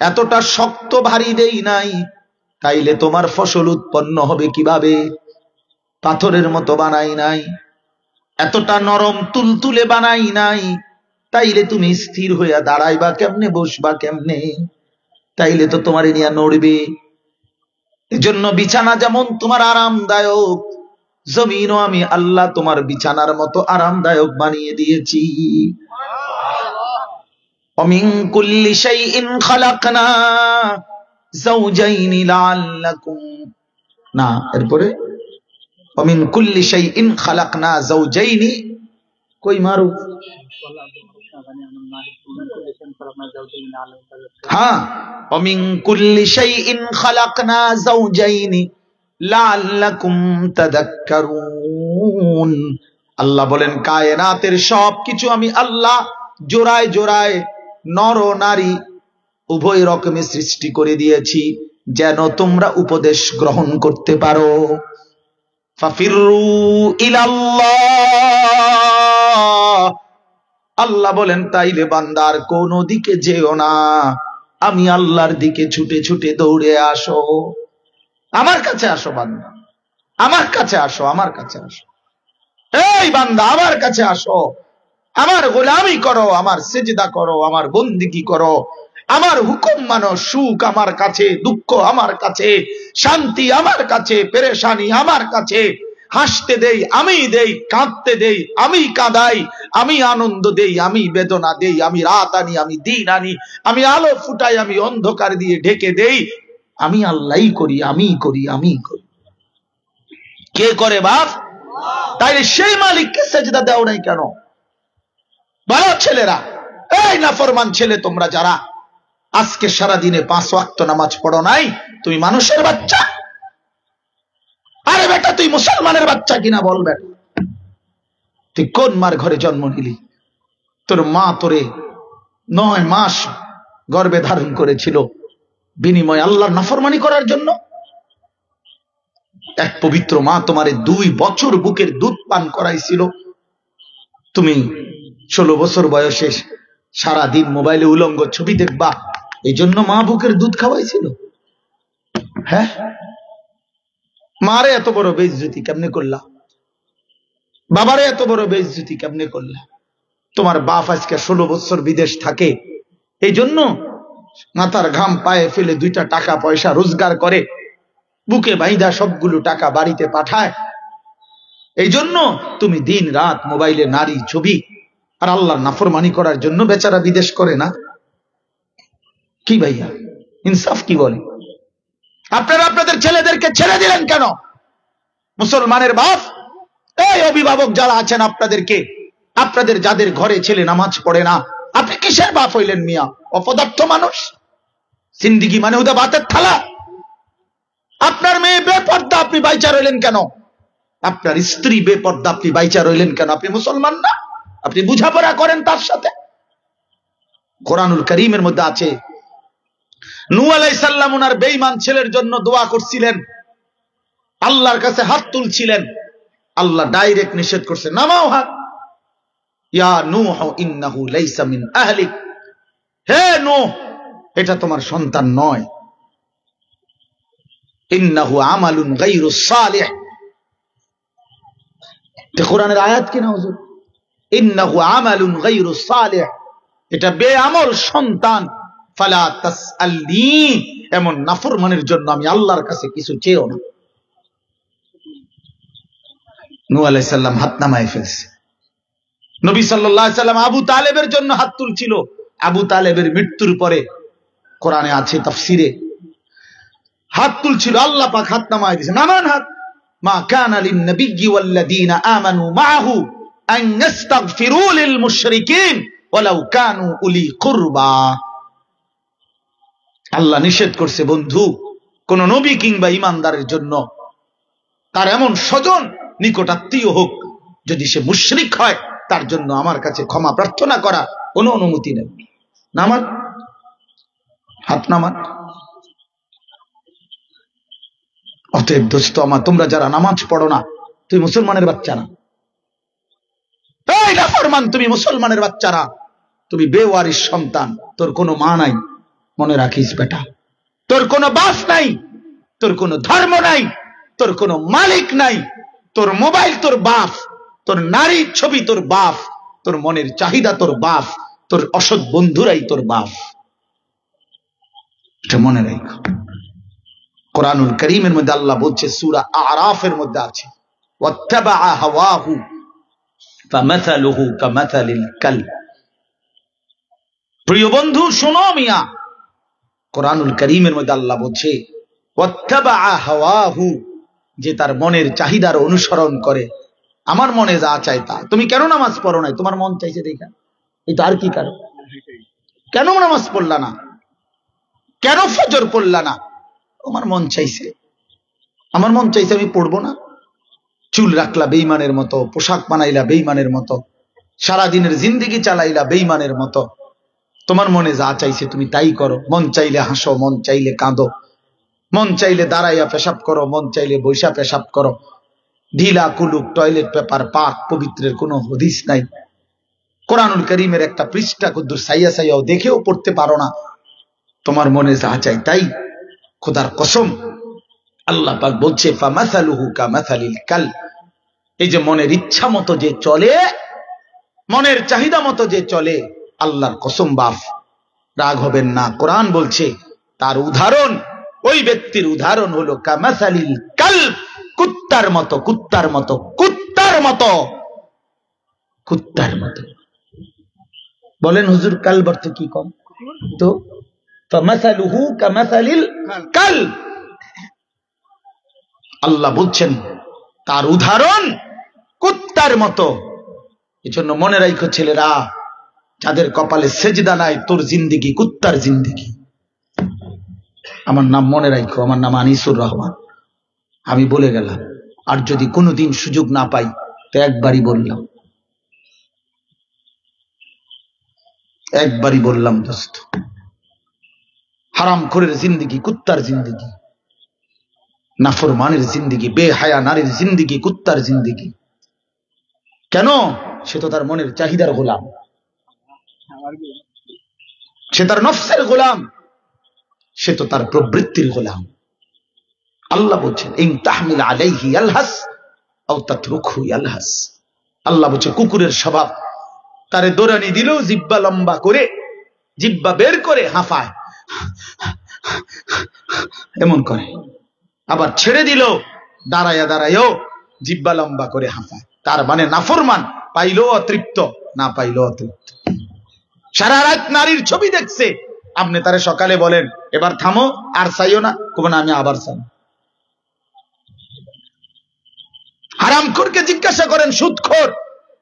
এতটা শক্ত ভারী দেই নাই, তাইলে তোমার ফসল উৎপন্ন হবে কিভাবে? পাথরের মতো বানাই নাই, এতটা নরম তুলতুলে বানাই নাই, তাইলে তুমি স্থির হইয়া দাঁড়াইবা কেমনে, বসবা কেমনে? তাইলে তো তোমার নিয়ে নড়বে। এজন্য বিছানা যেমন তোমার আরামদায়ক, জমিনও আমি আল্লাহ তোমার বিছানার মতো আরামদায়ক বানিয়ে দিয়েছি। ومن كل شيء خلقنا زوجين لعلكم না, এরপরে ومن كل شيء خلقنا زوجين কই মারু হ্যাঁ ومن كل شيء خلقنا زوجين لعلكم تذكرون আল্লাহ বলেন কায়নাতের সব কিছু আমি আল্লাহ জোড়ায় জোড়ায় নর ও নারী উভয় রকমের সৃষ্টি করে দিয়েছি যেন তোমরা উপদেশ গ্রহণ করতে পারো। ফাফিরু ইলাল্লাহ, আল্লাহ বলেন তাইলে বান্দার কোন দিকে যেও না, আমি আল্লাহর দিকে ছুটে ছুটে দৌড়ে আসো, আমার কাছে আসো বান্দা, আমার কাছে আসো, আমার কাছে আসো, এই বান্দা আমার কাছে আসো, আমার গোলামি করো, আমার সিজদা করো, আমার বন্দিগি করো, আমার হুকুম মানো, সুখ আমার কাছে, দুঃখ আমার কাছে, শান্তি আমার কাছে, পেরেশানি আমার কাছে, হাসতে দেই আমি দেই, কাঁদতে দেই আমি কাঁদাই, আমি আনন্দ দেই আমি বেদনা দেই, আমি রাত আনি আমি দিন আনি, আমি আলো ফুটাই আমি অন্ধকার দিয়ে ঢেকে দেই, আমি আল্লাহই করি, আমি করি, আমি করি। কে করে বাপ? তাইলে সেই মালিককে সেজদা দাও নাই কেন? ভালো ছেলেরা, এই নাফরমান ছেলে তোমরা যারা আজকে সারা দিনে 5 ওয়াক্ত নামাজ পড়ো নাই, তুমি মানুষের বাচ্চা? আরে বেটা তুই মুসলমানের বাচ্চা কিনা বল বেটা, তুই কোন মার ঘরে জন্ম নিলি? তোর মা তোরে 9 মাস গর্ভে ধারণ করেছিল বিনিময় আল্লাহর নাফরমানি করার জন্য। এক পবিত্র মা তোমারে 2 বছর বুকের দুধ পান করাইছিল, তুমি 16 বছর বয়সে সারা দিন মোবাইলে উলঙ্গ ছবি দেখবা, এই জন্য মা বুকের দুধ খাওয়াইছিল? হ্যাঁ, মারে এত বড় বেইজ্জতি কেমনে করলা? বাবারে এত বড় বেইজ্জতি কেমনে করলা? তোমার বাপ আজকে 16 বছর বিদেশ থাকে, এই জন্য মাথার ঘাম পায়ে ফেলে 2টা টাকা পয়সা রোজগার করে, বুকে বাইধা সবগুলো টাকা বাড়িতে পাঠায়, এই জন্য তুমি দিন রাত মোবাইলে নারী ছবি আর আল্লাহর নাফরমানি করার জন্য বেচারা বিদেশ করে না? কি ভাইয়া ইনসাফ কি বলে? আপনারা আপনাদের ছেলেদেরকে ছেড়ে দিলেন কেন? মুসলমানের বাপ, এই অভিভাবক যারা আছেন আপনাদেরকে, আপনাদের যাদের ঘরে ছেলে নামাজ পড়ে না, আপনি কিসের বাপ হইলেন মিয়া? অপদার্থ মানুষ, জিন্দিগি মানে ওদের বাতের থালা। আপনার মেয়ে বেপর্দা, আপনি বাইচা রইলেন কেন? আপনার স্ত্রী বেপর্দা, আপনি বাইচা রইলেন কেন? আপনি মুসলমান না? আপনি বুঝাপড়া করেন তার সাথে। কোরআনুল কারীমের মধ্যে আছে নূহ আলাইহিস সালাম ওনার বেঈমান ছেলের জন্য দোয়া করছিলেন, আল্লাহর কাছে হাত তুলছিলেন, আল্লাহ ডাইরেক্ট নিষেধ করছে, নামাও হাত। ইয়া নূহ ইন্নাহু লাইসা মিন আহলিক, হে নূহ এটা তোমার সন্তান নয়, ইন্নাহু আমালুন গায়রুস সালিহ। এটা কোরআনের আয়াত কি না হুজুর? ইন্নাহু আমালুন গায়রুস সালিহ, এটা বেআমল সন্তান। ফালা তাসআলনি, এমন নাফরমানের জন্য আমি আল্লাহর কাছে কিছু চেয়েও না। নূহ আলাইহিস সালাম হাত নামায় ফেলছে। নবী সাল্লাল্লাহু আলাইহি সাল্লাম আবু তালেবের জন্য হাত তুলছিল, আবু তালেবের মৃত্যুর পরে কোরআনে আছে তাফসিরে, হাত তুলছিল, আল্লাহ পাক হাত নামায় দিয়েছে, নামান হাত। মা কানা লিন নাবিয়্যি ওয়াল্লাযীনা আমানু মাআহু আন ইস্তাগফিরু লিল মুশরিকিন ওয়ালাউ কানু উলি কুরবা। আল্লাহ নিষেধ করছে বন্ধু, কোন নবী কিংবা ঈমানদারের জন্য তার এমন স্বজন নিকটাত্মীয় হোক, যদি সে মুশরিক হয়, তার জন্য আমার কাছে ক্ষমা প্রার্থনা করা কোনো অনুমতি নেই। নামান হাত নামান। অতএব দোস্ত আমার, তোমরা যারা নামাজ পড়ো না, তুমি মুসলমানের বাচ্চা না। এই নাফরমান, তুমি মুসলমানের বাচ্চা না, তুমি বেওয়ারিশ সন্তান। তোর কোনো মা নাই, মনে রাখিস বেটা, তোর কোনো বাপ নাই, তোর কোনো ধর্ম নাই, তোর কোনো মালিক নাই, তোর মোবাইল তোর বাপ, তোর নারীর ছবি তোর বাপ, তোর মনের চাহিদা তোর বাপ, তোর অসৎ বন্ধুরাই তোর বাপ। এটা মনে রাখো। কোরআনুল কারীমের মধ্যে আল্লাহ বলছে, সূরা আরাফের মধ্যে আছে, ওয়াত্তাবা হাওয়াহু ফামাসালুহু কামাসালিল কালব। প্রিয় বন্ধু শোনো মিয়া, কোরআনুল কারীমের মধ্যে আল্লাহ বলছে ওয়াত্তাবা হাওয়াহু, যে তার মনের চাহিদার অনুসরণ করে। আমার মনে যা চাই তা। তুমি কেন নামাজ পড়ো নাই? তোমার মন চাইছে দেখা। এই তো আর কি কারণ? কেন নামাজ পড়লা না? কেন ফজর পড়লা না? আমার মন চাইছে। আমার মন চাইছে, আমি পড়বো না। চুল রাখলা বেঈমানের মতো, পোশাক বানাইলা বেঈমানের মতো, সারাদিনের জিন্দেগি চালাইলা বেঈমানের মতো। তোমার মনে যা চাইছে তুমি তাই করো। মন চাইলে হাসো, মন চাইলে কাঁদো, মন চাইলে দাঁড়াইয়া পেশাব করো, মন চাইলে বৈশা পেশাব করো। ঢিলা কুলুক টয়লেট পেপার পাক পবিত্রের কোনো হদিস নাই। কোরআনুল করিমের একটা পৃষ্ঠা কুদ্দুর সাইয়া সাইয়াও দেখেও পড়তে পারো না। তোমার মনে যা চাই তাই। খোদার কসম, আল্লাহ পাক বলছে ফামাসালুহু কামাসালিল কাল। এই যে মনের ইচ্ছা মতো যে চলে, মনের চাহিদা মতো যে চলে, আল্লাহর কসম বাপ, রাগ হবেন না, কোরআন বলছে তার উদাহরণ, ওই ব্যক্তির উদাহরণ হলো কামাসালিল কাল, কুত্তার মতো, কুত্তার মতো, কুত্তার মতো, কুত্তার মতো। বলেন হুজুর কালব অর্থ কি কম? তো ফামাসালুহু কামাসালিল কাল। আল্লাহ বলছেন তার উদাহরণ কুত্তার মতো। এজন্য মনে রাখো ছেলেরা, যাদের কপালে সেজদা নাই, তোর জিন্দেগি কুত্তার জিন্দেগি। আমার নাম মনে রাখো, আমার নাম আনিসুর রহমান। আমি বলে গেলাম, আর যদি কোনোদিন সুযোগ না পাই তো একবারই বললাম, একবারই বললাম দোস্ত, হারামখোরের জিন্দেগি কুত্তার জিন্দেগি, নাফরমানের জিন্দেগি, বেহায়া নারীর জিন্দেগি কুত্তার জিন্দেগি। কেন? সে তো তার মনের চাহিদার গোলাম, সে তার নফসের গোলাম, সে তো তার প্রবৃত্তির গোলাম। আল্লাহ বলছেন ইন তাহমিল আলাইহি ইয়ালহাস আও তাতরুকহু ইয়ালহাস। আল্লাহ বলছে কুকুরের স্বভাব, তারে দৌড়ানি দিলেও জিব্বা লম্বা করে, জিব্বা বের করে হাঁফায়, এমন করে। আবার ছেড়ে দিল, দাঁড়াইয়া দাঁড়াইও জিব্বা লম্বা করে হাঁফায়। তার মানে নাফরমান, পাইলেও অতৃপ্ত, না পাইলেও অতৃপ্ত। সারা রাত নারীর ছবি দেখছে, আপনি তারে সকালে বলেন এবার থামো, আর চাইও না, কব না আমি আবার চাই। হারামখোরকে জিজ্ঞাসা করেন, সুদখোর,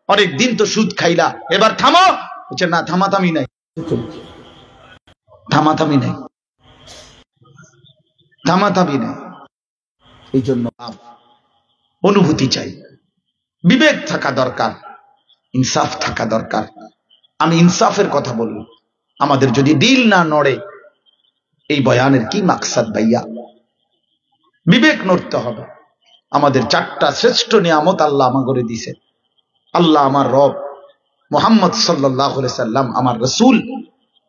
অনেক দিন তো সুদ খাইলা, এবার থামো, বলছে না থামাথামি নাই, থামাথামি নাই, থামাথামি নাই। এই জন্য অনুভূতি চাই, বিবেক থাকা দরকার, ইনসাফ থাকা দরকার। আমি ইনসাফের কথা বলি। আমাদের যদি দিল না নড়ে, এই বয়ানের কি মাকসাদ ভাইয়া? বিবেক নড়তে হবে। আমাদের চারটা শ্রেষ্ঠ নিয়ামত আল্লাহ আমাকে দিয়েছে। আল্লাহ আমার রব, মুহাম্মদ সাল্লাল্লাহু আলাইহি সাল্লাম আমার রাসূল,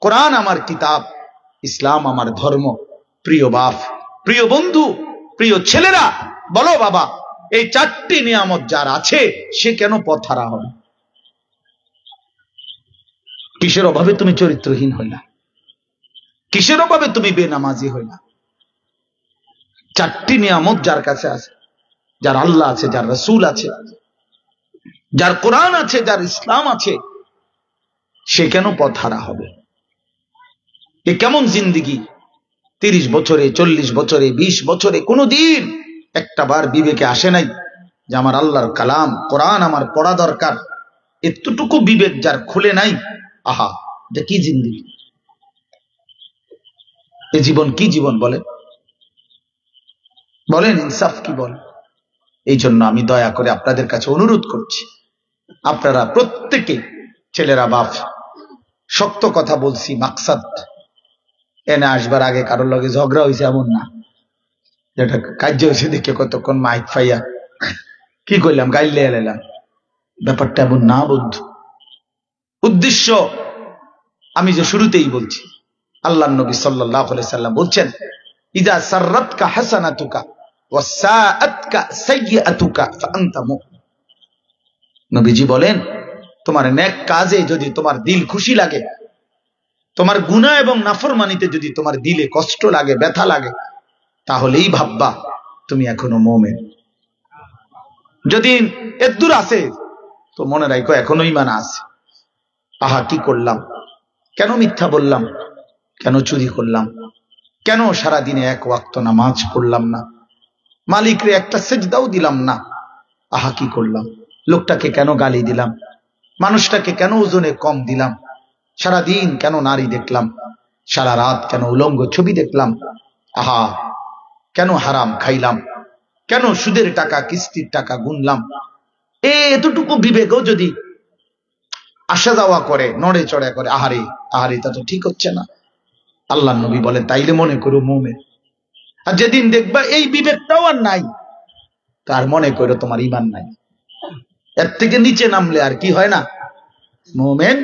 কোরআন আমার কিতাব, ইসলাম আমার ধর্ম। প্রিয় বাপ, প্রিয় বন্ধু, প্রিয় ছেলেরা, বলো বাবা, এই চারটি নিয়ামত যার আছে সে কেন পথহারা হবে? কিসের অভাবে তুমি চরিত্রহীন হইলা? কিসের অভাবে তুমি বেনামাজি হইলা? চারটি নিয়ামত যার কাছে আছে, যার আল্লাহ আছে, যার রাসূল আছে, যার কোরআন আছে, যার ইসলাম আছে, সে কেন পথহারা হবে? এ কেমন জিন্দেগি? 30 বছরে, 40 বছরে, 20 বছরে কোনদিন একটা বার বিবেকে আসে নাই যে আমার আল্লাহর কালাম কোরআন আমার পড়া দরকার? এতটুকু বিবেক যার খুলে নাই, আহা, যে কি জিন্দেগি! এ জীবন কি জীবন বলেন? বলেন ইনসাফ কি বল? এই জন্য আমি দয়া করে আপনাদের কাছে অনুরোধ করছি, আপনারা প্রত্যেকে, ছেলেরা বাপ, শক্ত কথা বলছি, মাকসাদ এনে আসবার আগে কারোর লগে ঝগড়া হয়েছে এমন না, যেটা কার্য হয়েছে দেখে কতক্ষণ মাইক ফাইয়া কি করলাম, গাইলে এলাম, ব্যাপারটা এমন না বন্ধু। উদ্দেশ্য আমি যে শুরুতেই বলছি, আল্লাহর নবী সাল্লাল্লাহু আলাইহি সাল্লাম বলছেন ইদা সাররাতকা হাসানাতুকা ওয়া সাআতকা সাইয়্যাতুকা ফাআনতা মুমিন। নবীজি বলেন, তোমার নেক কাজে যদি তোমার দিল খুশি লাগে, তোমার গুনাহ এবং নাফরমানিতে যদি তোমার দিলে কষ্ট লাগে, ব্যথা লাগে, তাহলেই ভাববা তুমি এখনো মুমিন। যদি এর দূর আছে তো মনে রাখো এখনো ঈমান আছে। আহা কি করলাম, কেন মিথ্যা বললাম, কেন চুরি করলাম, কেন সারা দিনে এক ওয়াক্ত নামাজ পড়লাম না, মালিকরে একটা সেজদাও দিলাম না, আহা কি করলাম, লোকটাকে কেন গালি দিলাম, মানুষটাকে কেন ওজনে কম দিলাম, সারাদিন কেন নারী দেখলাম, সারা রাত কেন উলঙ্গ ছবি দেখলাম, আহা কেন হারাম খাইলাম, কেন সুদের টাকা কিস্তির টাকা গুনলাম। এতটুকু বিবেকও যদি আসা যাওয়া করে, নড়ে চড়ে করে, আহারে আহারে তা তো ঠিক হচ্ছে না, আল্লাহ নবী বলেন তাইলে মনে করো মুমিন। আর যেদিন দেখবা এই বিবেকটাও আর নাই, তার মনে করো তোমার ঈমান নাই। এর থেকে নিচে নামলে আর কি হয় না, মুমিন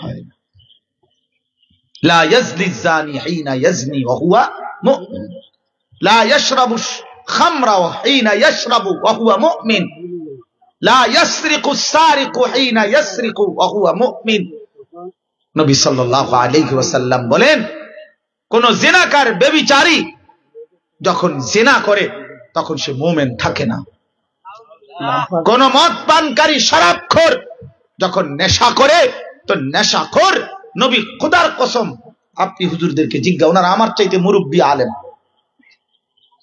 হয় না। লা ইয়াজলি যানি হিনা ইয়াজনি ওয়া হুয়া মুমিন, লা ইয়াশরাবু খামরা হিনা ইয়াশরাবু ওয়া হুয়া মুমিন, লা ইয়াসরিকু সারিকু হিনা ইয়াসরিকু ওয়া হুয়া মুমিন। নবী সাল্লাল্লাহু আলাইহি ওয়াসাল্লাম বলেন, কোন জিনাকার ব্যভিচারী যখন জিনা করে তখন সে মুমিন থাকে না। কোন মদ পানকারী শরাবখোর যখন নেশা করে তো নেশাখোর, নবী খোদার কসম, আপনি হুজুরদেরকে জিজ্ঞাসা, ওনারা আমার চাইতে মুরব্বী আলেম,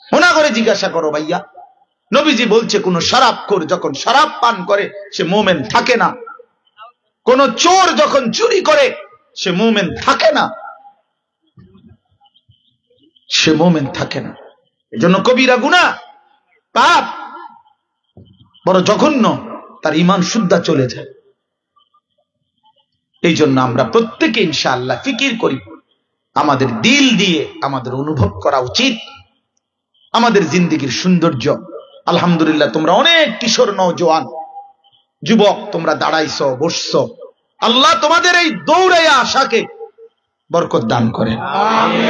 ওনা করে জিজ্ঞাসা করো ভাইয়া, নবীজি বলছে কোন শরাবখোর যখন শরাব পান করে সে মুমিন থাকে না, কোন চোর যখন চুরি করে সে মুমিন থাকে না, সে মুমিন থাকে না। এজন্য কবিরা গুনাহ পাপ বড় জঘন্য, তার ঈমান শুদ্ধা চলে যায়। এই জন্য আমরা প্রত্যেকে ইনশাআল্লাহ ফিকির করি, আমাদের দিল দিয়ে আমাদের অনুভব করা উচিত আমাদের জিন্দেগীর সৌন্দর্য। আলহামদুলিল্লাহ তোমরা অনেক কিশোর নওজোয়ান যুবক তোমরা দাঁড়াইছো, বসছো, আল্লাহ তোমাদের এই দৌড়াইয়া আশাকে বরকত দান করেন।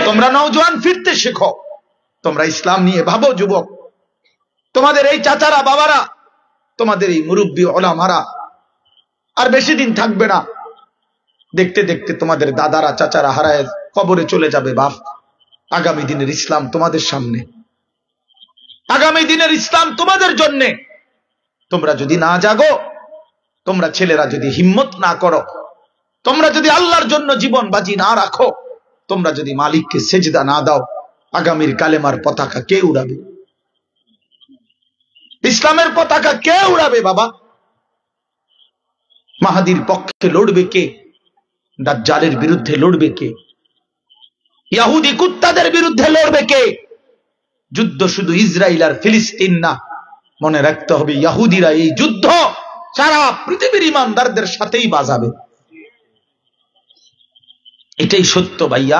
তোমরা নওজোয়ান ফিরতে শেখো, তোমরা ইসলাম নিয়ে ভাবো যুবক, তোমাদের এই চাচারা বাবারা, তোমাদের এই মুরব্বী ওলামারা আর বেশি দিন থাকবে না, দেখতে দেখতে তোমাদের দাদারা চাচারা হারায় কবরে চলে যাবে। বাপ, আগামী দিনের ইসলাম তোমাদের সামনে, আগামী দিনের ইসলাম তোমাদের জন্যে। তোমরা যদি না জাগো, তোমরা ছেলেরা যদি হিম্মত না করো, তোমরা যদি আল্লাহর জন্য জীবন বাজি না রাখো, তোমরা যদি মালিককে সেজদা না দাও, আগামীর কালেমার পতাকা কে উড়াবে? ইসলামের পতাকা কে উড়াবে বাবা? মাহাদির পক্ষে লড়বে কে? দাজ্জালের বিরুদ্ধে লড়বে কে? ইহুদি কুত্তাদের বিরুদ্ধে লড়বে কে? যুদ্ধ শুধু ইসরায়েল আর ফিলিস্তিন না, মনে রাখতে হবে ইহুদিরা এই যুদ্ধ সারা পৃথিবীর ইমানদারদের সাথেই বাজাবে। এটাই সত্য ভাইয়া,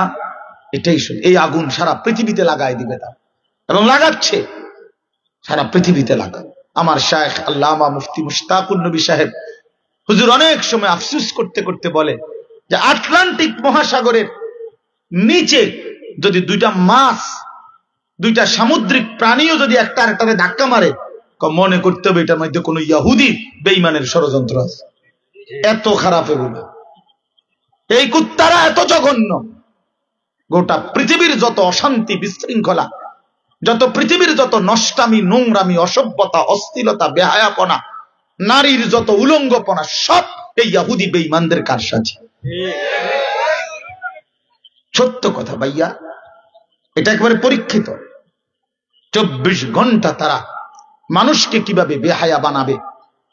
এটাই সত্য। এই আগুন সারা পৃথিবীতে লাগাই দিবে তা, এবং লাগাচ্ছে, সারা পৃথিবীতে লাগা। আমার শায়েখ আল্লামা মুফতি মুশতাকুন নবী সাহেব হুজুর অনেক সময় আফসোস করতে করতে বলে যে আটলান্টিক মহাসাগরের নিচে যদি দুইটা মাছ, দুইটা সামুদ্রিক প্রাণীও যদি একটা আরেকটারে ধাক্কা মারে, মনে করতে হবে এটার মধ্যে কোন ইহুদি বেঈমানের ষড়যন্ত্র আছে। এত খারাপ এগুলো, এই কুত্তারা এত জঘন্য। গোটা পৃথিবীর যত অশান্তি বিশৃঙ্খলা, যত পৃথিবীর যত নষ্টামি, নোংরামি, অসভ্যতা, অশ্লীলতা, বেহায়াপনা, নারীর যত উলঙ্গপনা, সব এই ইহুদি বেঈমানদের কারসাজি। সত্য কথা ভাইয়া, এটা একেবারে পরীক্ষিত। 24 ঘন্টা তারা মানুষকে কিভাবে বেহায়া বানাবে,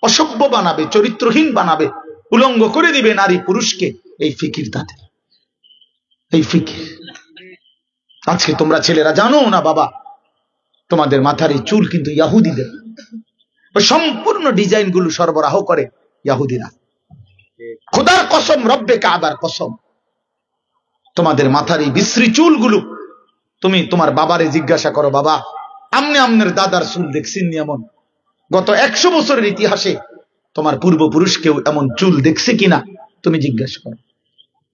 অসভ্য বানাবে, চরিত্রহীন বানাবে, উলঙ্গ করে দিবে নারী পুরুষকে, এই ফিকির তাদের, এই ফিকির। আজকে তোমরা ছেলেরা জানো না বাবা, তোমাদের মাথার এই চুল কিন্তু ইহুদিদের, সম্পূর্ণ ডিজাইন গুলো সরবরাহ করে ইহুদিরা। খোদার কসম, রব্বে কাবার কসম, তোমাদের মাথার এই বিশ্রী চুলগুলো তুমি তোমার বাবারে জিজ্ঞাসা করো, বাবা আমনে আমনের দাদার চুল দেখছেন এমন? গত 100 বছরের ইতিহাসে তোমার পূর্বপুরুষ কেউ এমন চুল দেখছে কিনা তুমি জিজ্ঞাসা করো।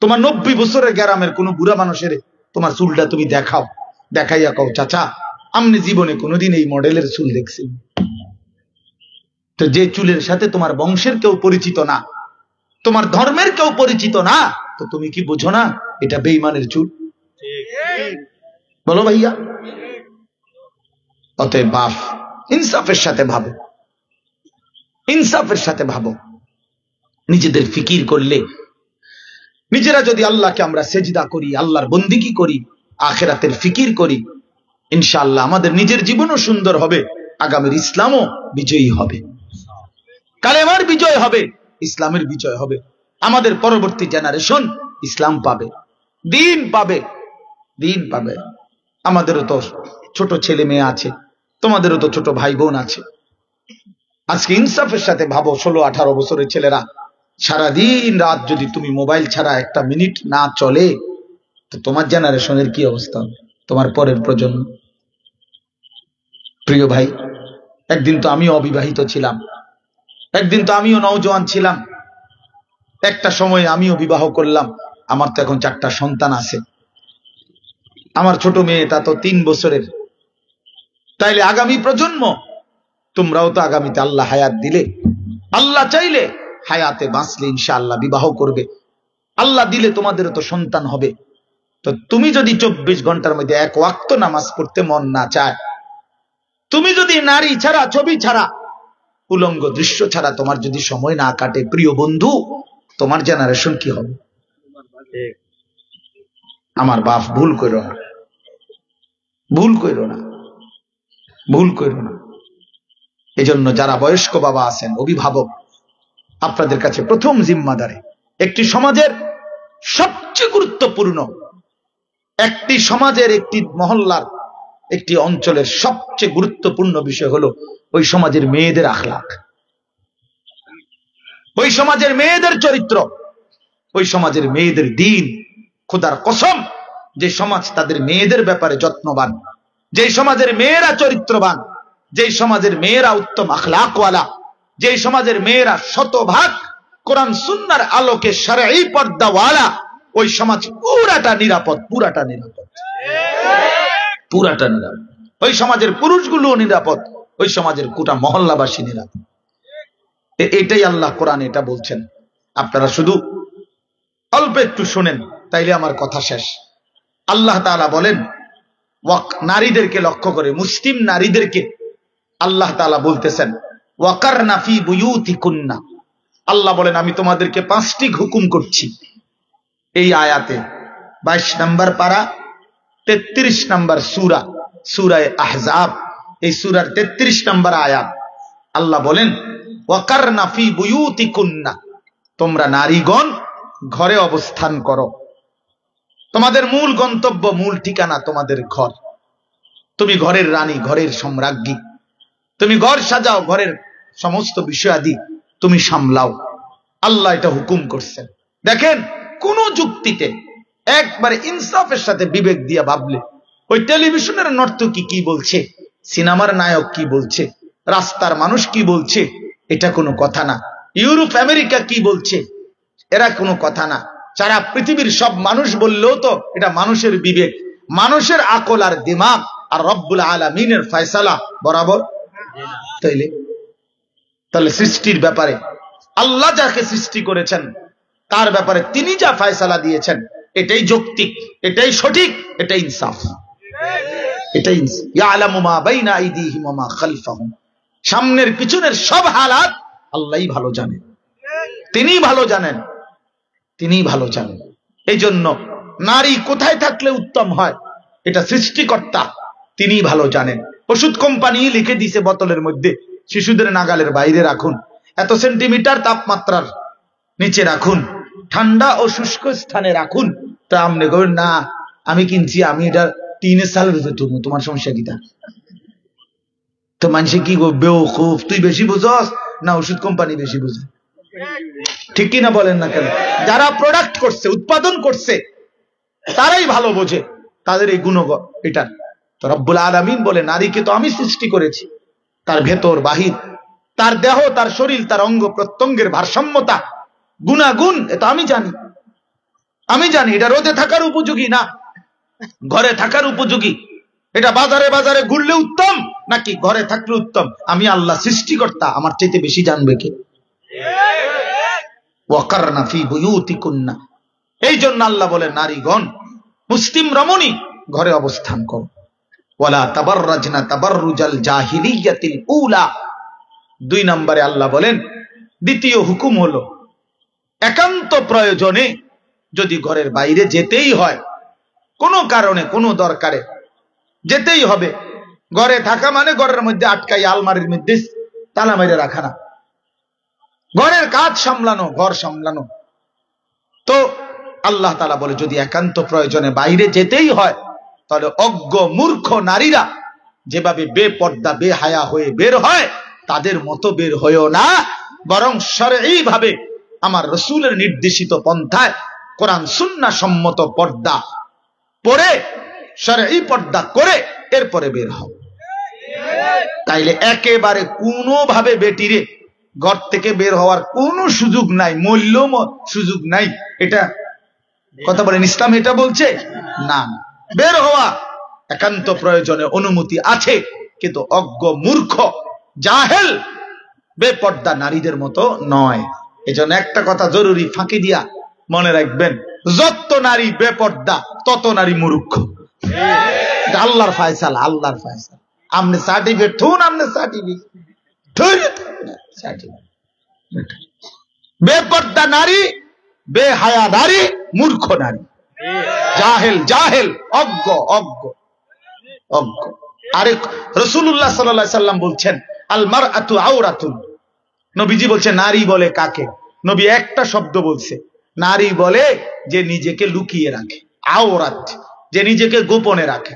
তোমার 90 বছরের গ্রামের কোন বুড়া মানুষের তোমার চুলটা তুমি দেখাও, দেখাইয়া কও চাচা আমনে জীবনে কোনোদিন এই মডেলের চুল দেখছেন? তো যে চুলের সাথে তোমার বংশের কেউ পরিচিত না, তোমার ধর্মের কেউ পরিচিত না, তো তুমি কি বুঝো না এটা বেঈমানের চুল? বলো ভাইয়া। অতএব বাপ, ইনসাফের সাথে ভাবো, ইনসাফের সাথে ভাবো। নিজেদের ফিকির করলে, নিজেরা যদি আল্লাহকে আমরা সেজদা করি, আল্লাহর বন্দিগি করি, আখিরাতের ফিকির করি, ইনশাআল্লাহ আমাদের নিজের জীবনও সুন্দর হবে, আগামীর ইসলামও বিজয়ী হবে, কালেমার বিজয় হবে, ইসলামের বিজয় হবে। আমাদের পরবর্তী জেনারেশন ইসলাম পাবে, দিন পাবে, দিন পাবে। আমাদেরও তো ছোট ছেলে মেয়ে আছে, তোমাদেরও তো ছোট ভাই বোন আছে। আজকে ইনসাফের সাথে ভাবো, 16-18 বছরের ছেলেরা সারাদিন রাত যদি তুমি মোবাইল ছাড়া একটা মিনিট না চলে, তো তোমার জেনারেশনের কি অবস্থা হবে, তোমার পরের প্রজন্ম। প্রিয় ভাই, একদিন তো আমিও অবিবাহিত ছিলাম, একদিন তো আমিও নওজোয়ান ছিলাম, একটা সময় আমিও বিবাহ করলাম। আমার তো এখন 4টা সন্তান আছে, আমার ছোট মেয়েটা তো 3 বছরের। তাইলে আগামী প্রজন্ম, তোমরাও তো আগামীতে আল্লাহ হায়াত দিলে, আল্লাহ চাইলে হায়াতে বাঁচলে ইনশাআল্লাহ বিবাহ করবে, আল্লাহ দিলে তোমাদেরও তো সন্তান হবে। তো তুমি যদি 24 ঘন্টার মধ্যে 1 ওয়াক্ত নামাজ পড়তে মন না চায়, তুমি যদি নারী ছাড়া, ছবি ছাড়া, উলঙ্গ দৃশ্য ছাড়া তোমার যদি সময় না কাটে, প্রিয় বন্ধু, তোমার জেনারেশন কি হবে? আমার বাপ, ভুল করো না, ভুল করো না, ভুল করো না। এজন্য যারা বয়স্ক বাবা আছেন, অভিভাবক, আপনাদের কাছে প্রথম জিম্মাদারি, একটি সমাজের সবচেয়ে গুরুত্বপূর্ণ, একটি সমাজের, একটি মহল্লার, একটি অঞ্চলের সবচেয়ে গুরুত্বপূর্ণ বিষয় হলো ওই সমাজের মেয়েদের আখলাক, ওই সমাজের মেয়েদের চরিত্র, ওই সমাজের মেয়েদের দিন। খোদার কসম, যে সমাজ তাদের মেয়েদের ব্যাপারে যত্নবান, যে সমাজের মেয়েরা চরিত্রবান, যে সমাজের মেয়েরা উত্তম আখলাকওয়ালা, যে সমাজের মেয়েরা শতভাগ কোরআন সুন্নাহর আলোকে শরঈ পর্দাওয়ালা, ওই সমাজ পুরাটা নিরাপদ, পুরাটা নিরাপদ, পুরাটা নিরাপদ। ওই সমাজের পুরুষগুলো নিরাপদ, ওই সমাজের গোটা মহল্লাবাসী নিরাপদ। এটাই আল্লাহ কোরআন এটা বলছেন। আপনারা শুধু অল্প একটু শুনেন, তাইলে আমার কথা শেষ। আল্লাহ তাআলা বলেন, নারীদেরকে লক্ষ্য করে, মুসলিম নারীদেরকে আল্লাহ তাআলা বলতেছেন, ওয়াকারনা ফি বুয়ুতিকুন্না। আল্লাহ বলেন, আমি তোমাদেরকে 5টি হুকুম করছি। এই আয়াতে 22 নম্বর পারা, 33 নম্বর সূরা, সূরা আহজাব, এই সূরার 33 নম্বর আয়াত। আল্লাহ বলেন, ওয়াকারনা ফি বুয়ুতিকুন্না, তোমরা নারীগণ ঘরে অবস্থান করো। তোমাদের মূল গন্তব্য, মূল ঠিকানা তোমাদের ঘর। তুমি ঘরের রানী, ঘরের সম্রাজ্ঞী, তুমি ঘর সাজাও, ঘরের সমস্ত বিষয়াদি তুমি সামলাও। আল্লাহ এটা হুকুম করছেন। দেখেন, কোন যুক্তিতে, একবারে ইনসাফের সাথে বিবেক দিয়া ভাবলে, ওই টেলিভিশনের নর্তকী কি বলছে, সিনেমার নায়ক কি বলছে, রাস্তার মানুষ কি বলছে, এটা কোনো কথা না। ইউরোপ আমেরিকা কি বলছে, এরা কোনো কথা না। সারা পৃথিবীর সব মানুষ বললেও তো এটা মানুষের বিবেক, মানুষের আকল আর দিমাগ, আর রব্বুল আলামিনের ফয়সালা বরাবর। তাহলে সৃষ্টির ব্যাপারে আল্লাহ যাকে সৃষ্টি করেছেন তার ব্যাপারে তিনি যা ফয়সালা দিয়েছেন, এটাই যৌক্তিক, এটাই সঠিক, এটাই ইনসাফ, এটাই ইয়ালামু মা বাইনা আইদিহিম ওয়া মা খালফাহুম। সামনের পিছনের সব হালাত আল্লাহই ভালো জানেন, তিনিই ভালো জানেন, তিনিই ভালো জানেন। এই জন্য নারী কোথায় থাকলে উত্তম হয়, এটা সৃষ্টিকর্তা তিনিই ভালো জানেন। ওষুধ কোম্পানি লিখে দিয়েছে বোতলের মধ্যে, শিশুদের নাগালের বাইরে রাখুন, এত সেন্টিমিটার তাপমাত্রার নিচে রাখুন, ঠান্ডা ও শুষ্ক স্থানে রাখুন। তা আপনি কবেন না আমি কিনছি, আমি এটা 3 সাল তুমি, তোমার সমস্যা কিটা? তো মানুষে কি বেওকুফ, তুই বেশি বুঝস না ওষুধ কোম্পানি বেশি বুঝে? ঠিক কিনা বলেন না কেন? যারা প্রোডাক্ট করছে, উৎপাদন করছে, তারাই ভালো বোঝে, তাদের এই গুণগত এটা। তো রব্বুল আলামিন বলে, নারীকে তো আমি সৃষ্টি করেছি, তার ভেতর বাহির, তার দেহ, তার শরীর, তার অঙ্গ প্রত্যঙ্গের ভারসাম্যতা, গুণাগুণ, এটা আমি জানি, আমি জানি। এটা রোদে থাকার উপযোগী না ঘরে থাকার উপযোগী, এটা বাজারে বাজারে ঘুরলে উত্তম নাকি ঘরে থাকলে উত্তম, আমি আল্লাহ সৃষ্টিকর্তা, আমার চাইতে বেশি জানবে কে? ওয়াকারনা ফি বুয়ুতিকুন্না। এই জন্য আল্লাহ বলে, নারীগণ, মুসলিম রমণী ঘরে অবস্থান করো। ওয়ালা তাবাররাজনা তাবাররুজাল জাহিলিয়াতিল উলা। 2 নম্বরে আল্লাহ বলেন, দ্বিতীয় হুকুম হলো, একান্ত প্রয়োজনে যদি ঘরের বাইরে যেতেই হয়, কোনো কারণে, কোনো দরকারে যেতেই হবে। ঘরে থাকা মানে ঘরের মধ্যে আটকাই আলমারির মধ্যে তালা মেরে রাখা না, ঘরের কাজ সামলানো, ঘর সামলানো। তো আল্লাহ তাআলা বলে যদি একান্ত প্রয়োজনে বাইরে যেতেই হয় তাহলে অজ্ঞ মূর্খ নারীরা যেভাবে বেপর্দা বেহায়া হয়ে বের হয় তাদের মতো বের হয়েও না, বরং শরঈ ভাবে আমার রাসূলের নির্দেশিত পন্থায় কোরআন সুন্নাহ সম্মত পর্দা পরে শরঈ পর্দা করে এরপরে বের হও। তাইলে একেবারে কোনোভাবে বেটিরে ঘর থেকে বের হওয়ার কোনো সুযোগ নাই, মূল্যম সুযোগ নাই। এটা কথা বলেন, ইসলাম এটা বলছে না। বের হওয়া একান্ত প্রয়োজনে অনুমতি আছে, কিন্তু অজ্ঞ মূর্খ জাহেল বেপর্দা নারীদের মতো নয়। এজন্য একটা কথা জরুরি ফাঁকি দিয়া মনে রাখবেন, যত নারী বেপর্দা তত নারী মূর্খ। আল্লাহর ফয়সালা, আল্লাহর ফয়সালা। আমনে সার্টিফিকেট থুন, আমনে সার্টিফিকেট বেপর্দা নারী, বেহায়া নারী, মূর্খ নারী, জাহেল, জাহেল, অজ্ঞ, অজ্ঞ, অজ্ঞ। আরে রাসূলুল্লাহ সাল্লাল্লাহু আলাইহি সাল্লাম বলছেন আল মারআতু আওরাতুন। নবীজি বলছে নারী বলে কাকে? নবী একটা শব্দ বলছে, নারী বলে যে নিজেকে লুকিয়ে রাখে, আওরাত যে নিজেকে গোপনে রাখে,